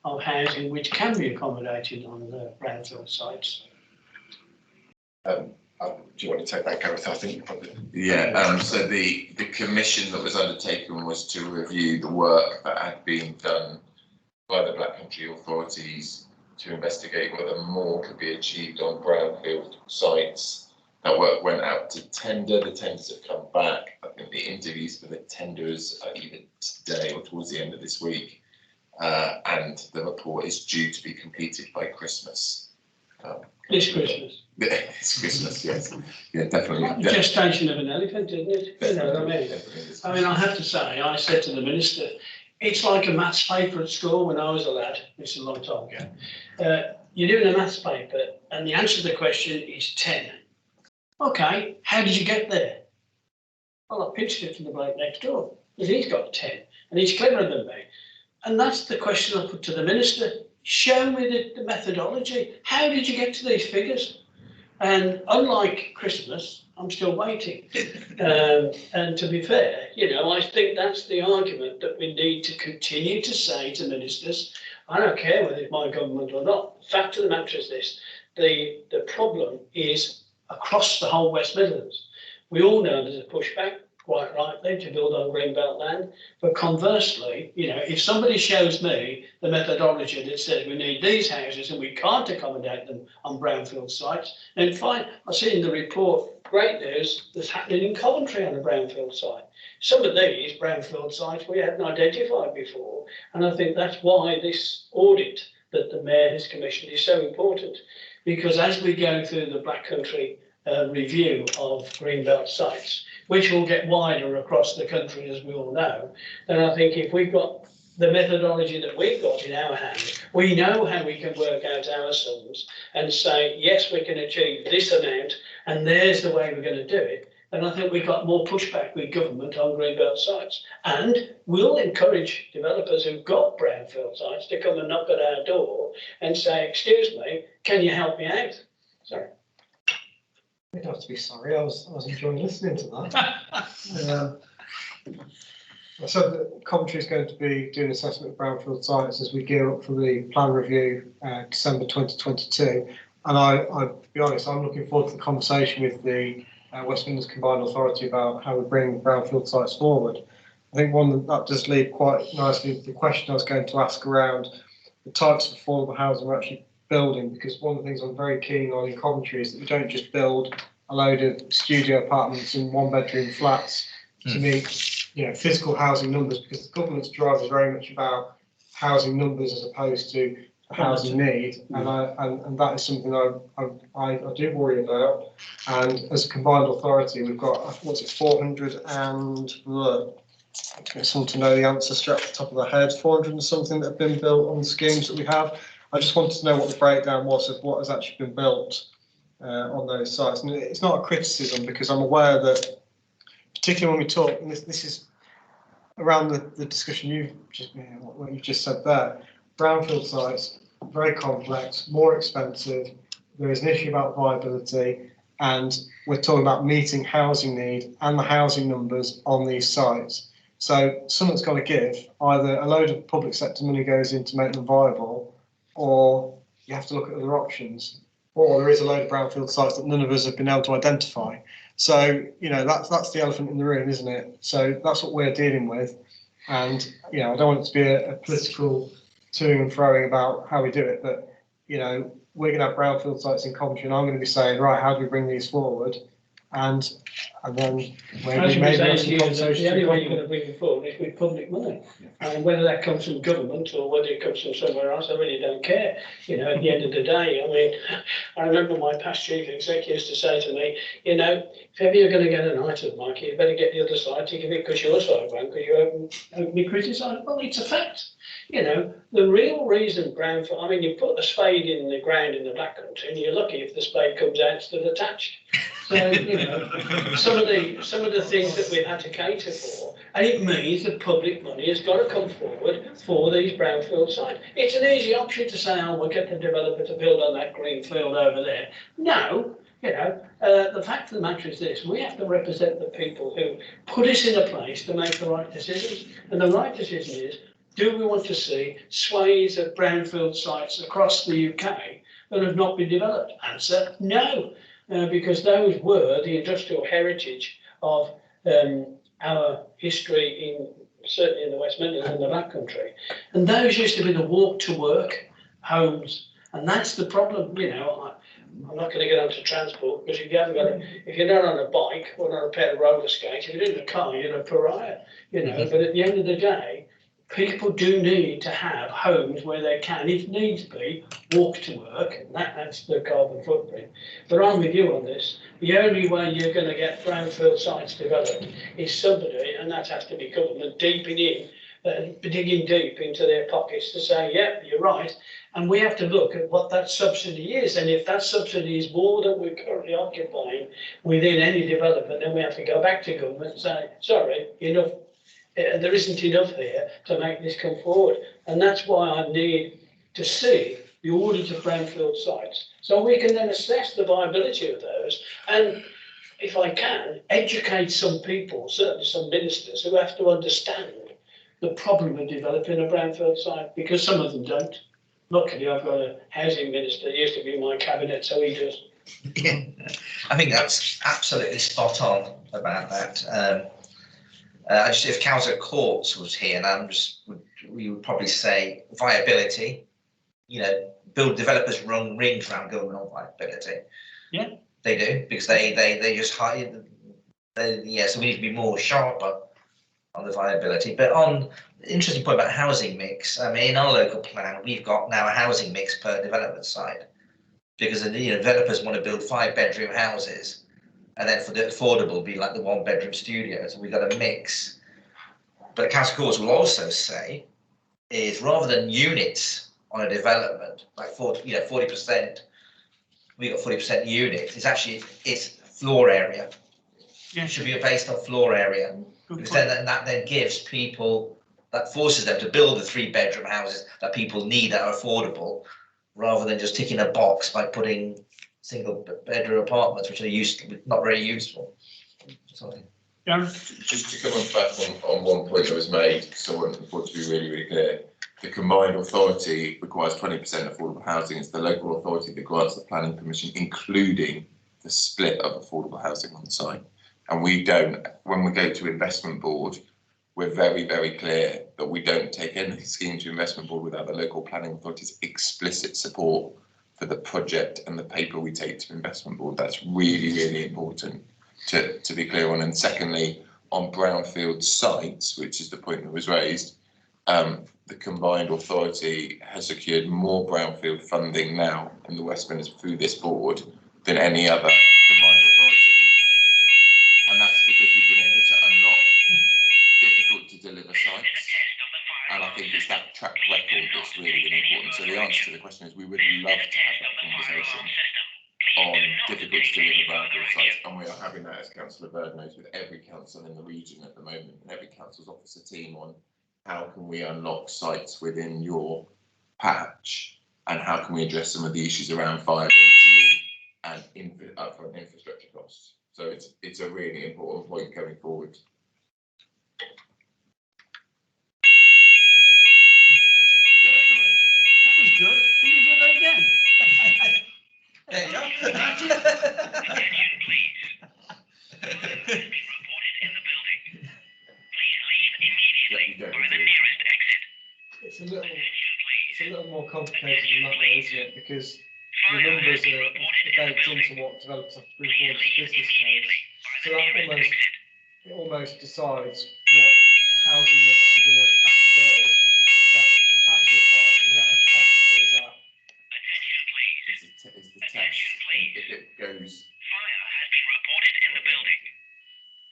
of housing which can be accommodated on the brownfield sites. Do you want to take that, Gareth? I think you probably. Yeah, so the commission that was undertaken was to review the work that had been done by the Black Country authorities to investigate whether more could be achieved on brownfield sites. That work went out to tender. The tenders have come back. I think the interviews for the tenders are either today or towards the end of this week. And the report is due to be completed by Christmas. This Christmas. It's Christmas, yes. Yeah, definitely. Like the gestation of an elephant, isn't it? You know what I mean? I have to say, I said to the minister, it's like a maths paper at school when I was a lad. It's a long time ago. You're doing a maths paper and the answer to the question is 10. Okay, how did you get there? Well, I pitched it to the bloke next door because he's got 10 and he's cleverer than me. And that's the question I put to the minister. Show me the methodology. How did you get to these figures? And unlike Christmas, I'm still waiting. And to be fair, you know, I think that's the argument that we need to continue to say to ministers. I don't care whether it's my government or not. The fact of the matter is this: the problem is across the whole West Midlands. We all know there's a pushback, quite rightly, to build on greenbelt land. But conversely, you know, if somebody shows me the methodology that says we need these houses and we can't accommodate them on brownfield sites, then fine. I see in the report, great news that's happening in Coventry on a brownfield site. Some of these brownfield sites we hadn't identified before, and I think that's why this audit that the Mayor has commissioned is so important, because as we go through the Black Country review of greenbelt sites, which will get wider across the country, as we all know, then I think if we've got the methodology that we've got in our hands, we know how we can work out our sums and say, yes, we can achieve this amount, and there's the way we're going to do it. And I think we've got more pushback with government on greenbelt sites. And we'll encourage developers who've got brownfield sites to come and knock at our door and say, excuse me, can you help me out? Sorry. You don't have to be sorry, I was enjoying listening to that. So the Coventry is going to be doing assessment of brownfield sites as we gear up for the plan review December 2022. And I'll be honest, I'm looking forward to the conversation with the West Midlands Combined Authority about how we bring brownfield sites forward. I think that does lead quite nicely to the question I was going to ask around the types of affordable housing we're actually building, because one of the things I'm very keen on in Coventry is that we don't just build a load of studio apartments and one-bedroom flats to meet, you know, physical housing numbers, because the government's drive is very much about housing numbers as opposed to the housing need, and that is something I do worry about. And as a combined authority, we've got, what's it, 400 and get someone to know the answer straight off the top of their head, 400 and something that have been built on the schemes that we have. I just wanted to know what the breakdown was of what has actually been built on those sites. And it's not a criticism, because I'm aware that, particularly when we talk, and this is around the discussion what you've just said there, brownfield sites, very complex, more expensive, there is an issue about viability, and we're talking about meeting housing need and the housing numbers on these sites. So someone's got to give. Either a load of public sector money goes in to make them viable, or you have to look at other options. or there is a load of brownfield sites that none of us have been able to identify. So, you know, that's the elephant in the room, isn't it? So that's what we're dealing with. And, you know, I don't want it to be a political toing and froing about how we do it, but, you know, we're going to have brownfield sites in Coventry, and I'm going to be saying, right, how do we bring these forward? And then maybe have some conversations. The only way you're going to bring it forward is with public money, and whether that comes from government or whether it comes from somewhere else, I really don't care. You know, at the end of the day, I mean, I remember my past chief executive used to say to me, you know, if ever you're going to get an item, Mike, you better get the other side to give it because your side won't, because you haven't been criticised. Well, it's a fact. You know, the real reason brownfield, I mean, you put a spade in the ground in the Black Country and you're lucky if the spade comes out still attached. So, you know, some of the things that we've had to cater for, and it means that public money has got to come forward for these brownfield sites. It's an easy option to say, oh, we'll get the developer to build on that green field over there. No, you know, the fact of the matter is this: we have to represent the people who put us in a place to make the right decisions. And the right decision is, do we want to see swathes of brownfield sites across the UK that have not been developed? Answer, no, because those were the industrial heritage of our history, certainly in the West Midlands and the Black Country. And those used to be the walk to work homes. And that's the problem, you know. I'm not going to get onto transport, because if you haven't got if you're not on a bike or on a pair of roller skates, if you're in a car, you're a pariah, you know. But at the end of the day, people do need to have homes where they can, if needs be, walk to work, and that's the carbon footprint. But I'm with you on this. The only way you're going to get brownfield sites developed is somebody, and that has to be government, digging deep into their pockets to say, yeah, you're right. And we have to look at what that subsidy is. And if that subsidy is more than we're currently occupying within any development, then we have to go back to government and say, sorry, enough. There isn't enough here to make this come forward. And that's why I need to see the audit of brownfield sites, so we can then assess the viability of those. And if I can, educate some people, certainly some ministers, who have to understand the problem of developing a brownfield site, because some of them don't. Luckily, I've got a housing minister, he used to be in my cabinet, so he does. Yeah, I think that's absolutely spot on about that. If Councillor Courts was here, and we would probably say viability. You know, build developers run rings around government on viability. Yeah, they do, because they just hide. Yeah, so we need to be more sharper on the viability. But on the interesting point about housing mix, I mean, in our local plan, we've got now a housing mix per development site, because the developers want to build 5-bedroom houses, and then for the affordable be like the 1-bedroom studios. We've got a mix. But Council Courts will also say is, rather than units on a development, like 40%, we've got 40% units. It's floor area. yeah, It should be based on floor area. good Because point. then that then gives people, that forces them to build the 3-bedroom houses that people need that are affordable, rather than just ticking a box by putting single bedroom apartments, which are not very useful. Sorry. Yeah. Just to come back on one point that was made, so I want to be really, really clear. The combined authority requires 20% affordable housing. It's the local authority that grants the planning permission, including the split of affordable housing on site. And we don't, when we go to investment board, we're very, very clear that we don't take any scheme to investment board without the local planning authority's explicit support for the project and the paper we take to investment board. That's really, really important to be clear on. And secondly, on brownfield sites, which is the point that was raised, the combined authority has secured more brownfield funding now in the West Midlands through this board than any other combined authority. And that's because we've been able to unlock difficult to deliver sites. And I think it's that track record that's really, really important. So the answer to the question is, we would love to have that conversation on difficult to deliver brownfield sites. And we are having that, as Councillor Bird knows, with every council in the region at the moment, and every council's office a team on how can we unlock sites within your patch, and how can we address some of the issues around viability and upfront infrastructure costs. So it's a really important point going forward. That was good. Can you do that again? There you go. because the numbers are baked into what developers have to bring forward as a business case. So that almost decides what housing mix you're going to have to build. Is that actual fire? Is that a test or is that? Attention please. Is the text, if it goes. Fire has been reported in the building.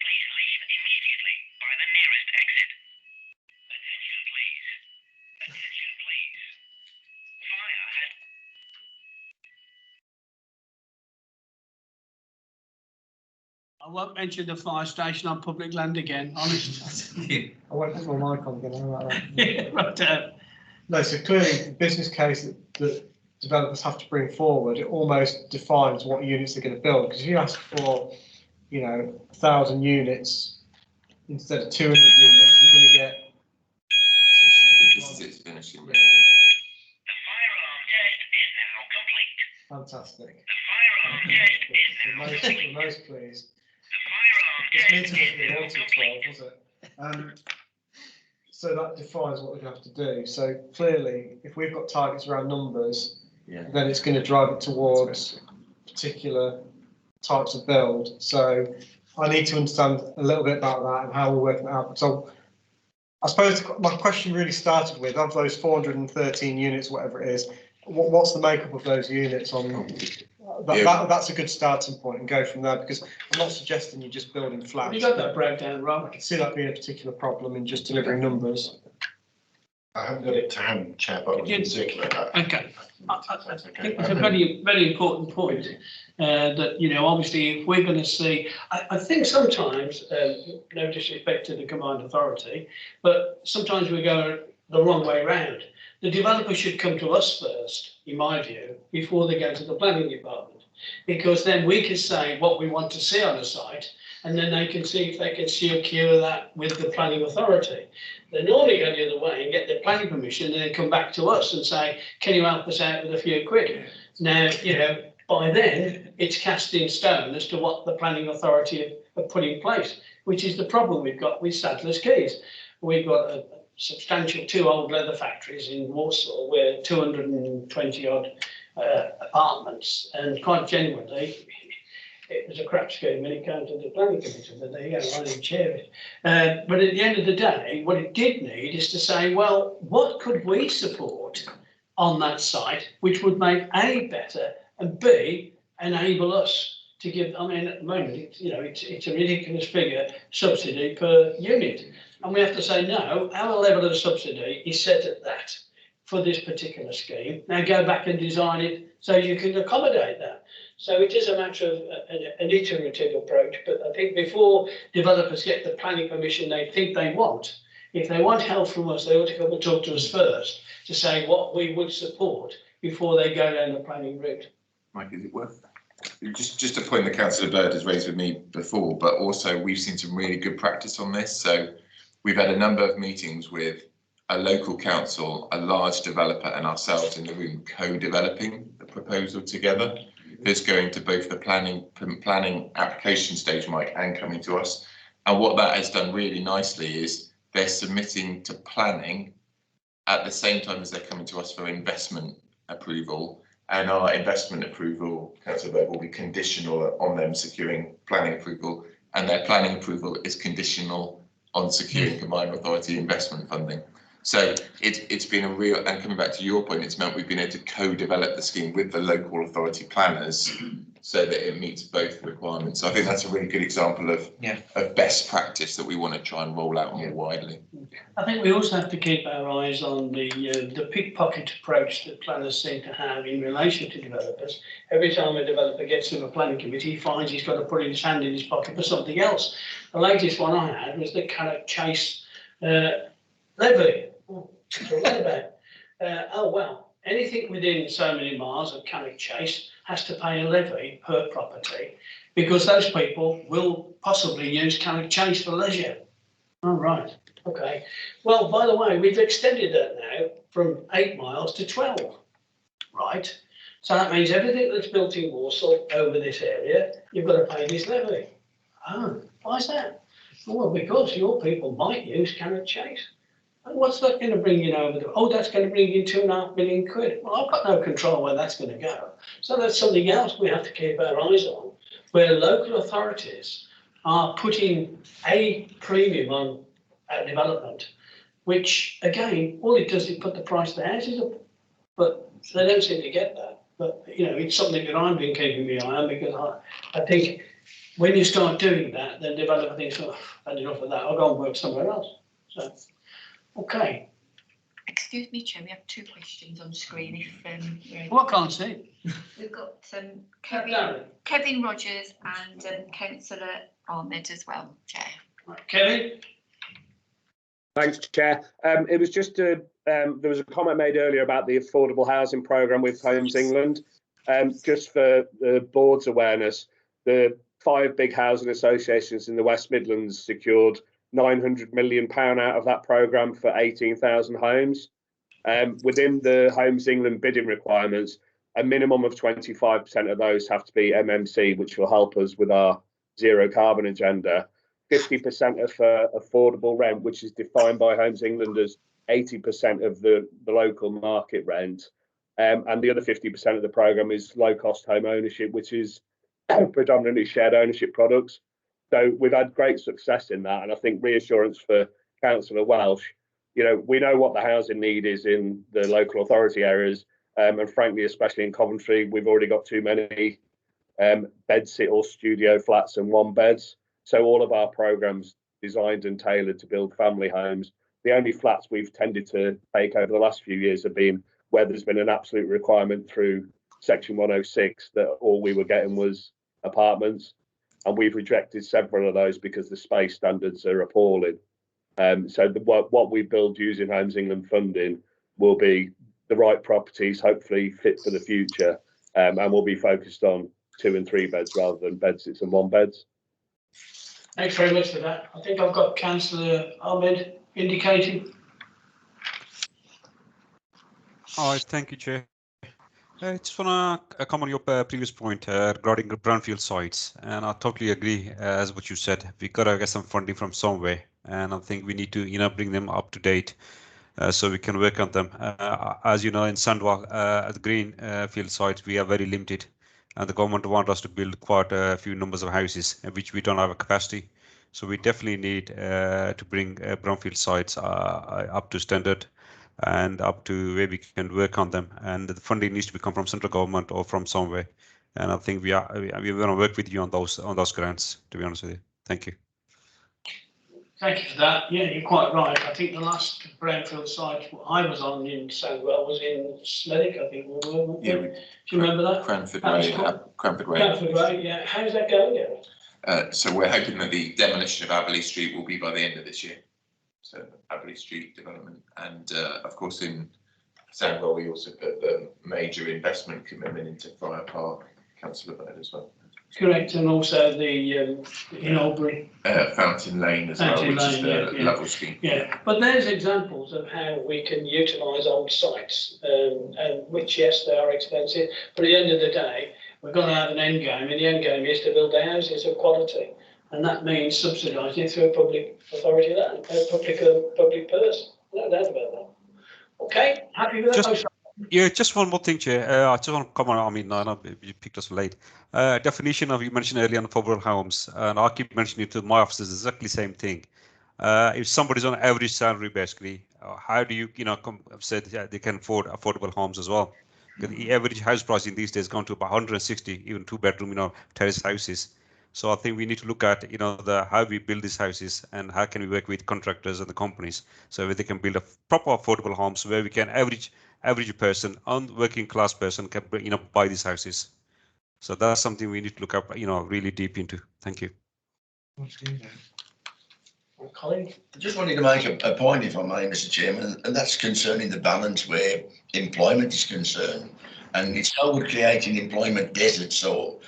Please leave immediately by the nearest exit. Attention please. Attention please. Fire has. I won't mention the fire station on public land again, honestly. I won't put my mic on again. How about that? Yeah, but, No, so clearly the business case that developers have to bring forward, it almost defines what units they're going to build. Because if you ask for, 1,000 units instead of 200 units, you're going to get. This is its finishing. The fire alarm test is now complete. Fantastic. The fire alarm test is now complete. The most pleased. The fire alarm This test meeting is wasn't really now wanted complete. 12, was it? So that defines what we have to do. So clearly, if we've got targets around numbers, then it's going to drive it towards particular types of build. So I need to understand a little bit about that and how we're working it out. So I suppose my question really started with, of those 413 units, whatever it is, what's the makeup of those units on? That's a good starting point and go from there, because I'm not suggesting you're just building flats. have you got that breakdown, I Rob? can see that being a particular problem in just delivering numbers. I haven't got it to hand, Chair, but I can circulate that. Okay. I think it's a very, very important point that, obviously, if we're going to see, I think sometimes, no disrespect to the combined authority, but sometimes we go the wrong way round. The developer should come to us first, in my view, before they go to the planning department, because then we can say what we want to see on a site, and then they can see if they can secure that with the planning authority. They normally go the other way and get the planning permission and then come back to us and say, can you help us out with a few quid? Now, by then, it's cast in stone as to what the planning authority have put in place, which is the problem we've got with Sadler's Quays. We've got a substantial 2 old leather factories in Warsaw where 220 odd apartments, and quite genuinely, it was a crap scheme when it came to the planning committee, but there you go, I didn't chair it. But at the end of the day, what it did need is to say, well, what could we support on that site which would make A, better, and B, enable us to give, at the moment, it's a ridiculous figure, subsidy per unit. And we have to say, no, our level of subsidy is set at that for this particular scheme. Now go back and design it so you can accommodate that. So it is a matter of an iterative approach, but I think before developers get the planning permission they think they want, if they want help from us, they ought to come and talk to us first to say what we would support before they go down the planning route. Mike, is it worth that? Just a point that Councillor Bird has raised with me before, but also we've seen some really good practice on this. So we've had a number of meetings with a local council, a large developer and ourselves in the room co-developing the proposal together. That's going to both the planning application stage, Mike, and coming to us. And what that has done really nicely is they're submitting to planning at the same time as they're coming to us for investment approval. And our investment approval, Councillor Bird, will be conditional on them securing planning approval, and their planning approval is conditional on securing combined authority investment funding. So it's been a real, and coming back to your point, it's meant we've been able to co-develop the scheme with the local authority planners so that it meets both requirements. So I think that's a really good example of best practice that we want to try and roll out more widely. I think we also have to keep our eyes on the pickpocket approach that planners seem to have in relation to developers. Every time a developer gets to a planning committee, he finds he's got to put his hand in his pocket for something else. The latest one I had was the Cannock Chase levy. Oh well, anything within so many miles of Cannock Chase has to pay a levy per property because those people will possibly use Cannock Chase for leisure. All right, okay. Well, by the way, we've extended that now from 8 miles to 12, right? So that means everything that's built in Warsaw over this area, you've got to pay this levy. Oh, why is that? Well, because your people might use Cannock Chase. What's that going to bring in over the, oh, that's going to bring in £2.5 million quid. Well, I've got no control where that's going to go. So that's something else we have to keep our eyes on, where local authorities are putting a premium on development, which again, all it does is put the price of the houses up, but they don't seem to get that. But, you know, it's something that I've been keeping my eye on, because I think when you start doing that, then developer thinks, oh, I've had enough of that, I'll go and work somewhere else. So, okay. Excuse me, Chair, we have 2 questions on screen if you're able. Well, I can't see. We've got Darren. Kevin Rogers and Councillor Ahmed as well, Chair. Right, Kevin? Thanks, Chair. It was just there was a comment made earlier about the affordable housing programme with Homes England. Just for the board's awareness, the 5 big housing associations in the West Midlands secured £900 million out of that programme for 18,000 homes. Within the Homes England bidding requirements, a minimum of 25% of those have to be MMC, which will help us with our zero carbon agenda. 50% of affordable rent, which is defined by Homes England as 80% of the local market rent. And the other 50% of the programme is low cost home ownership, which is predominantly shared ownership products. So we've had great success in that. And I think reassurance for Councillor Welsh, you know, we know what the housing need is in the local authority areas. And frankly, especially in Coventry, we've already got too many bedsit or studio flats and 1-beds. So all of our programmes designed and tailored to build family homes. The only flats we've tended to take over the last few years have been where there's been an absolute requirement through Section 106 that all we were getting was apartments. And we've rejected several of those because the space standards are appalling. So what we build using Homes England funding will be the right properties, hopefully fit for the future, and we'll be focused on 2 and 3 beds rather than bedsits and 1-beds. Thanks very much for that. I think I've got Councillor Ahmed indicating. All right, thank you, Chair. I just want to comment on your previous point regarding brownfield sites, and I totally agree as what you said. We gotta get some funding from somewhere, and I think we need to, bring them up to date so we can work on them. As you know, in Sandwell, at the greenfield sites, we are very limited, and the government want us to build quite a few numbers of houses, which we don't have a capacity. So we definitely need to bring brownfield sites up to standard and up to where we can work on them, and the funding needs to come from central government or from somewhere. And I think we want to work with you on those grants. To be honest with you, thank you. Thank you for that. Yeah, you're quite right. I think the last brownfield site I was on in Sandwell was in Smethwick, I think. Yeah, do you remember that? Cranford Way. Cranford Way. Yeah. How's that going? So we're hoping that the demolition of Aberley Street will be by the end of this year. So Aberley Street development, and of course in Sandwell we also put the major investment commitment into Friar Park, Councillor Bird as well. Correct, and also the in Albury. Fountain Lane as well, which is the level scheme. Yeah, but there's examples of how we can utilise old sites, and which, yes, they are expensive, but at the end of the day, we've got to have an end game, and the end game is to build the houses of quality. And that means subsidising through a public authority land, public purse. No doubt about that. Okay, happy with that? Yeah, just one more thing, Chair. I just want to comment. I mean, I know you picked us late. Definition of, you mentioned earlier on affordable homes, and I keep mentioning it to my officers exactly the same thing. If somebody's on average salary, basically, how do you, said they can afford affordable homes as well? Because the average house price in these days has gone to about 160, even 2-bedroom, terrace houses. So I think we need to look at, how we build these houses and how can we work with contractors and the companies so that they can build a proper affordable homes where we can average person and working class person can, buy these houses. So that's something we need to look up, really deep into. Thank you. Colin? I just wanted to make a point, if I may, Mr. Chairman, and that's concerning the balance where employment is concerned. And it's no good creating employment deserts or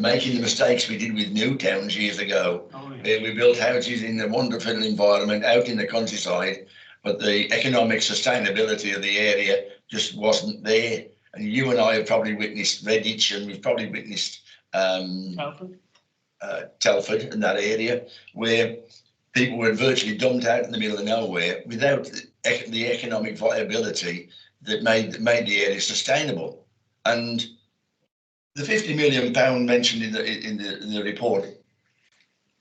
making the mistakes we did with Newtowns years ago. Where we built houses in a wonderful environment out in the countryside, but the economic sustainability of the area just wasn't there. And you and I have probably witnessed Redditch, and we've probably witnessed Telford in that area, where people were virtually dumped out in the middle of nowhere without the economic viability that made the area sustainable. And the £50 million mentioned in the report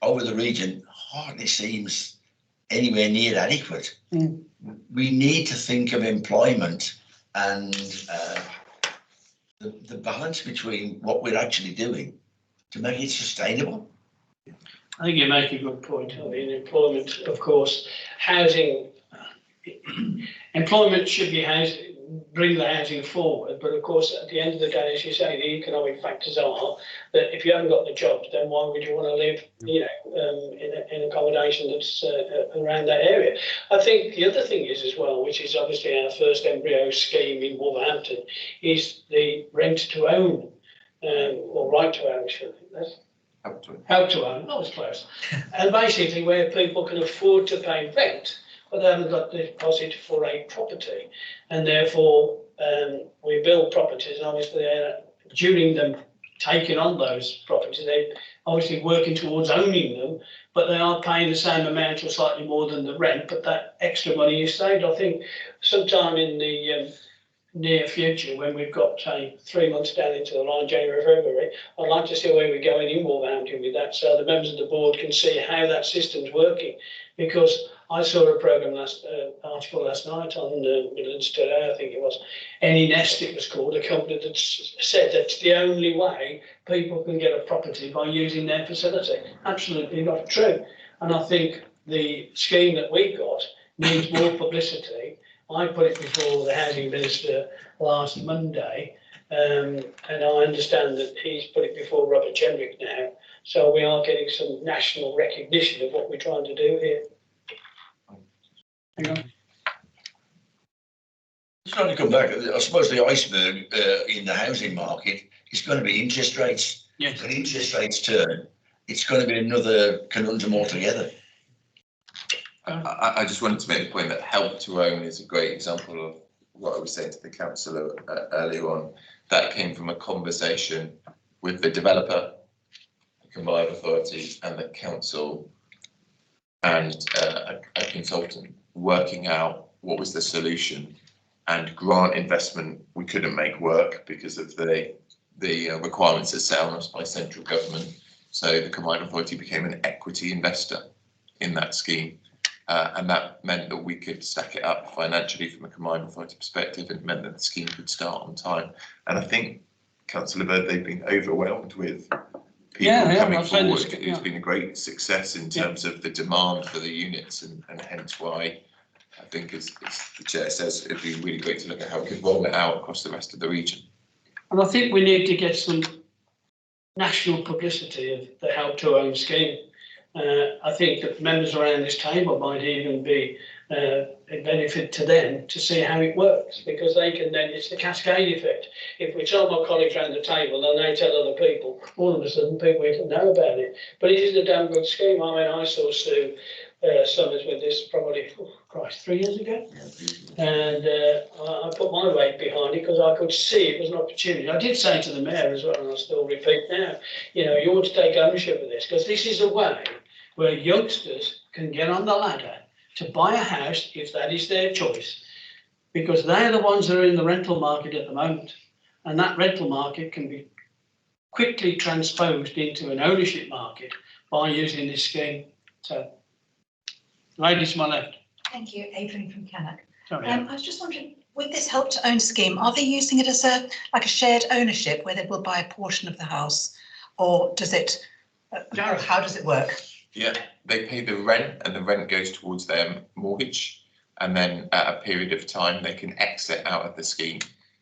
over the region hardly seems anywhere near adequate. We need to think of employment and the balance between what we're actually doing to make it sustainable. I think you make a good point. I mean, employment, of course, housing, employment should be bring the housing forward. But of course, at the end of the day, as you say, the economic factors are that if you haven't got the jobs, then why would you want to live, you know, in accommodation that's around that area? I think the other thing is as well, which is obviously our first embryo scheme in Wolverhampton, is the rent to own, or right to own, actually. That's help to own, not as close. And basically where people can afford to pay rent, but they haven't got the deposit for a property. And therefore, we build properties, and obviously during them taking on those properties, they're obviously working towards owning them, but they are paying the same amount or slightly more than the rent, but that extra money is saved. I think sometime in the near future, when we've got, say, 3 months down into the line, January, February, I'd like to see where we're going in Wolverhampton with that, so the members of the board can see how that system's working. Because I saw a programme article last night on Midlands Today, I think it was, Any Nest it was called, a company that said that's the only way people can get a property by using their facility. Absolutely not true. And I think the scheme that we got needs more publicity. I put it before the Housing Minister last Monday, and I understand that he's put it before Robert Jenrick now. So we are getting some national recognition of what we're trying to do here. Hang on. Just trying to come back, I suppose the iceberg in the housing market is going to be interest rates. Yes. When interest rates turn, it's going to be another conundrum altogether. I just wanted to make the point that help to own is a great example of what I was saying to the councillor earlier on. That came from a conversation with the developer, the combined authority and the council and a consultant working out what was the solution, and grant investment we couldn't make work because of the requirements that set on us by central government. So the combined authority became an equity investor in that scheme. And that meant that we could stack it up financially from a combined authority perspective, and it meant that the scheme could start on time. And I think, Councillor Bird, they've been overwhelmed with people coming forward. It's been a great success in terms of the demand for the units, and hence why I think, as the Chair says, it'd be really great to look at how we could roll it out across the rest of the region. And I think we need to get some national publicity of the Help to Own scheme. I think that members around this table might even be a benefit to them to see how it works, because they can then, it's the cascade effect. If we tell my colleagues around the table and they tell other people, all of a sudden people even know about it. But it is a damn good scheme. I mean, I saw Sue Summers with this probably, 3 years ago. And I put my weight behind it because I could see it was an opportunity. I did say to the Mayor as well, and I'll still repeat now, you know, you ought to take ownership of this, because this is a way where youngsters can get on the ladder to buy a house if that is their choice, because they're the ones that are in the rental market at the moment, and that rental market can be quickly transposed into an ownership market by using this scheme. So, ladies to my left. Thank you, Adrian from Cannock. Sorry, I was just wondering, with this Help to Own scheme, are they using it as a shared ownership where they will buy a portion of the house, or does it? How does it work? Yeah, they pay the rent, and the rent goes towards their mortgage, and then at a period of time they can exit out of the scheme,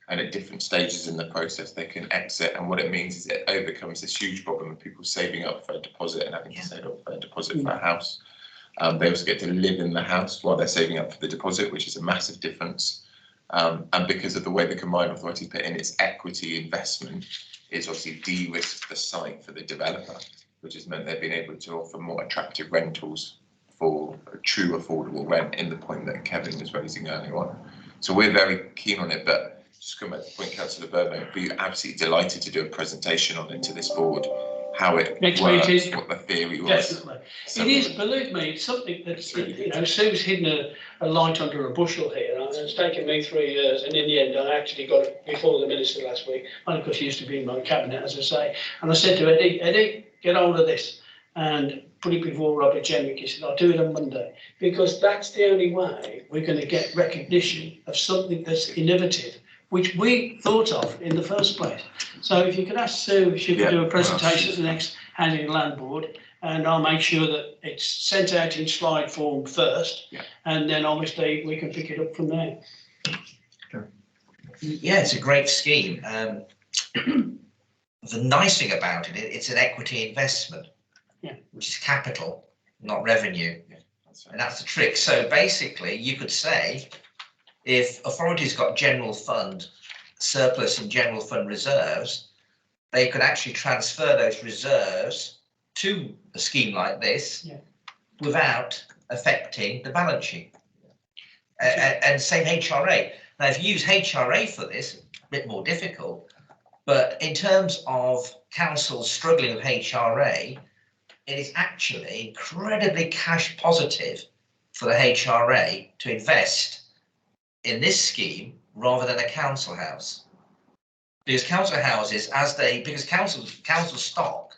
and at different stages in the process they can exit. And what it means is it overcomes this huge problem of people saving up for a deposit and having to save up for a deposit for a house. They also get to live in the house while they're saving up for the deposit, which is a massive difference. And because of the way the combined authority put in its equity investment, it's obviously de-risked the site for the developer, which has meant they've been able to offer more attractive rentals for a true affordable rent, in the point that Kevin was raising earlier on. So we're very keen on it, but just come back to the point Councillor Bird made, we'd be absolutely delighted to do a presentation on it to this board how it Next works, meeting. what the theory was. Definitely. It is, believe me, it's something that's, you know, Sue's hidden a light under a bushel here. And it's taken me 3 years, and in the end, I actually got it before the minister last week. And of course, she used to be in my cabinet, as I say. And I said to Eddie, get hold of this and put it before Robert Jenrick. He said, I'll do it on Monday, because that's the only way we're going to get recognition of something that's innovative, which we thought of in the first place. So if you could ask Sue if she could do a presentation at the next Housing and Land Board, and I'll make sure that it's sent out in slide form first, and then obviously we can pick it up from there. Yeah, it's a great scheme. The nice thing about it, it's an equity investment, which is capital, not revenue. And that's the trick. So basically, you could say, if authorities got general fund surplus in general fund reserves, they could actually transfer those reserves to a scheme like this without affecting the balance sheet. And same HRA. Now, if you use HRA for this, a bit more difficult, but in terms of councils struggling with HRA, it is actually incredibly cash positive for the HRA to invest in this scheme rather than a council house. Because council houses, because council stock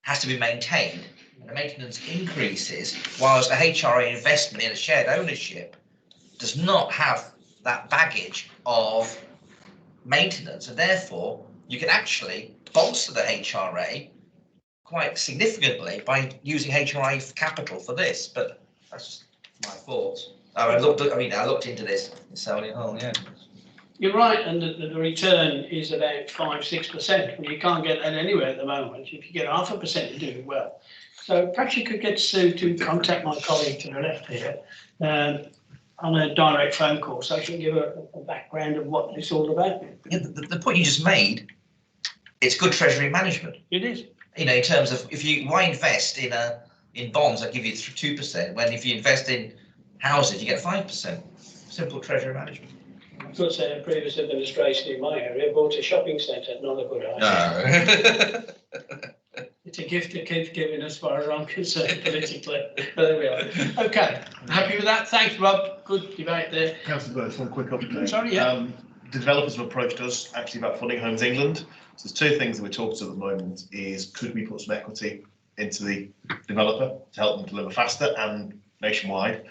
has to be maintained, and the maintenance increases, whilst a HRA investment in a shared ownership does not have that baggage of maintenance, and therefore you can actually bolster the HRA quite significantly by using HRA capital for this. But that's just my thoughts. I looked into this. So, You're right, and the return is about 5–6%. Well, you can't get that anywhere at the moment. If you get 0.5%, you're doing well. So perhaps you could get Sue to contact my colleague to the left here on a direct phone call, so I can give a background of what it's all about. Yeah, the point you just made, it's good treasury management. It is. You know, in terms of why invest in bonds that give you 2%, when if you invest in houses you get 5%. Simple treasury management. I could say a previous administration in my area bought a shopping centre, not a good idea. No. It's a gift that keeps giving as far as I'm concerned politically. But there we are. Okay, happy with that. Thanks, Rob. Good debate there. Councillor Bird, one quick update. Sorry, yeah. The developers have approached us actually about funding Homes England. So there's two things that we're talking to at the moment is could we put some equity into the developer to help them deliver faster and nationwide?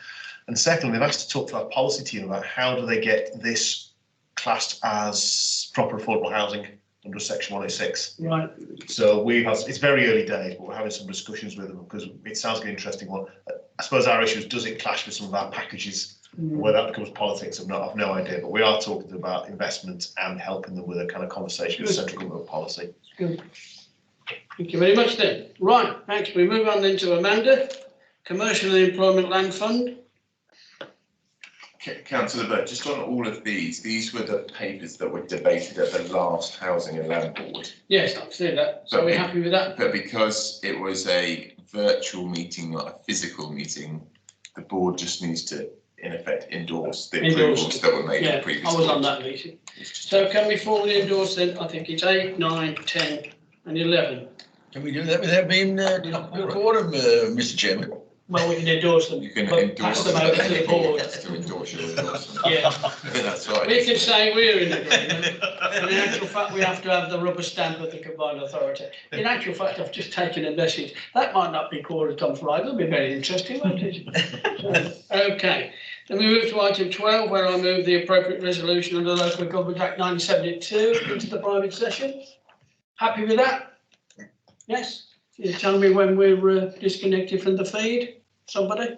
And secondly, they've asked to talk to our policy team about how do they get this classed as proper affordable housing under Section 106. Right. So it's very early days, but we're having some discussions with them because it sounds like an interesting one. I suppose our issue is, does it clash with some of our packages? Whether that becomes politics, I've no idea. But we are talking about investment and helping them with a kind of conversation with central government policy. Good. Thank you very much then. Right, thanks. We move on then to Amanda, Commercial and Employment Land Fund. Councillor Bird, just on all of these were the papers that were debated at the last Housing and Land Board. Yes, I've seen that. So we're happy with that? But because it was a virtual meeting, not a physical meeting, the board just needs to, in effect, endorse the approvals that were made in the previous board. I was on that meeting. So can we formally endorse then? I think it's 8, 9, 10 and 11. Can we do that without being quorum, Mr. Chairman? Well, we can endorse them. You can endorse them over to the board. To endorse your endorsement. Yeah. That's right. We can say we're in agreement. And in actual fact, we have to have the rubber stamp of the combined authority. In actual fact, I've just taken a message. That might not be quoted on Friday. It'll be very interesting, won't it? Okay. Then we move to item 12, where I move the appropriate resolution under Local Government Act 1972 into the private session. Happy with that? Yes? You tell me when we're disconnected from the feed, somebody?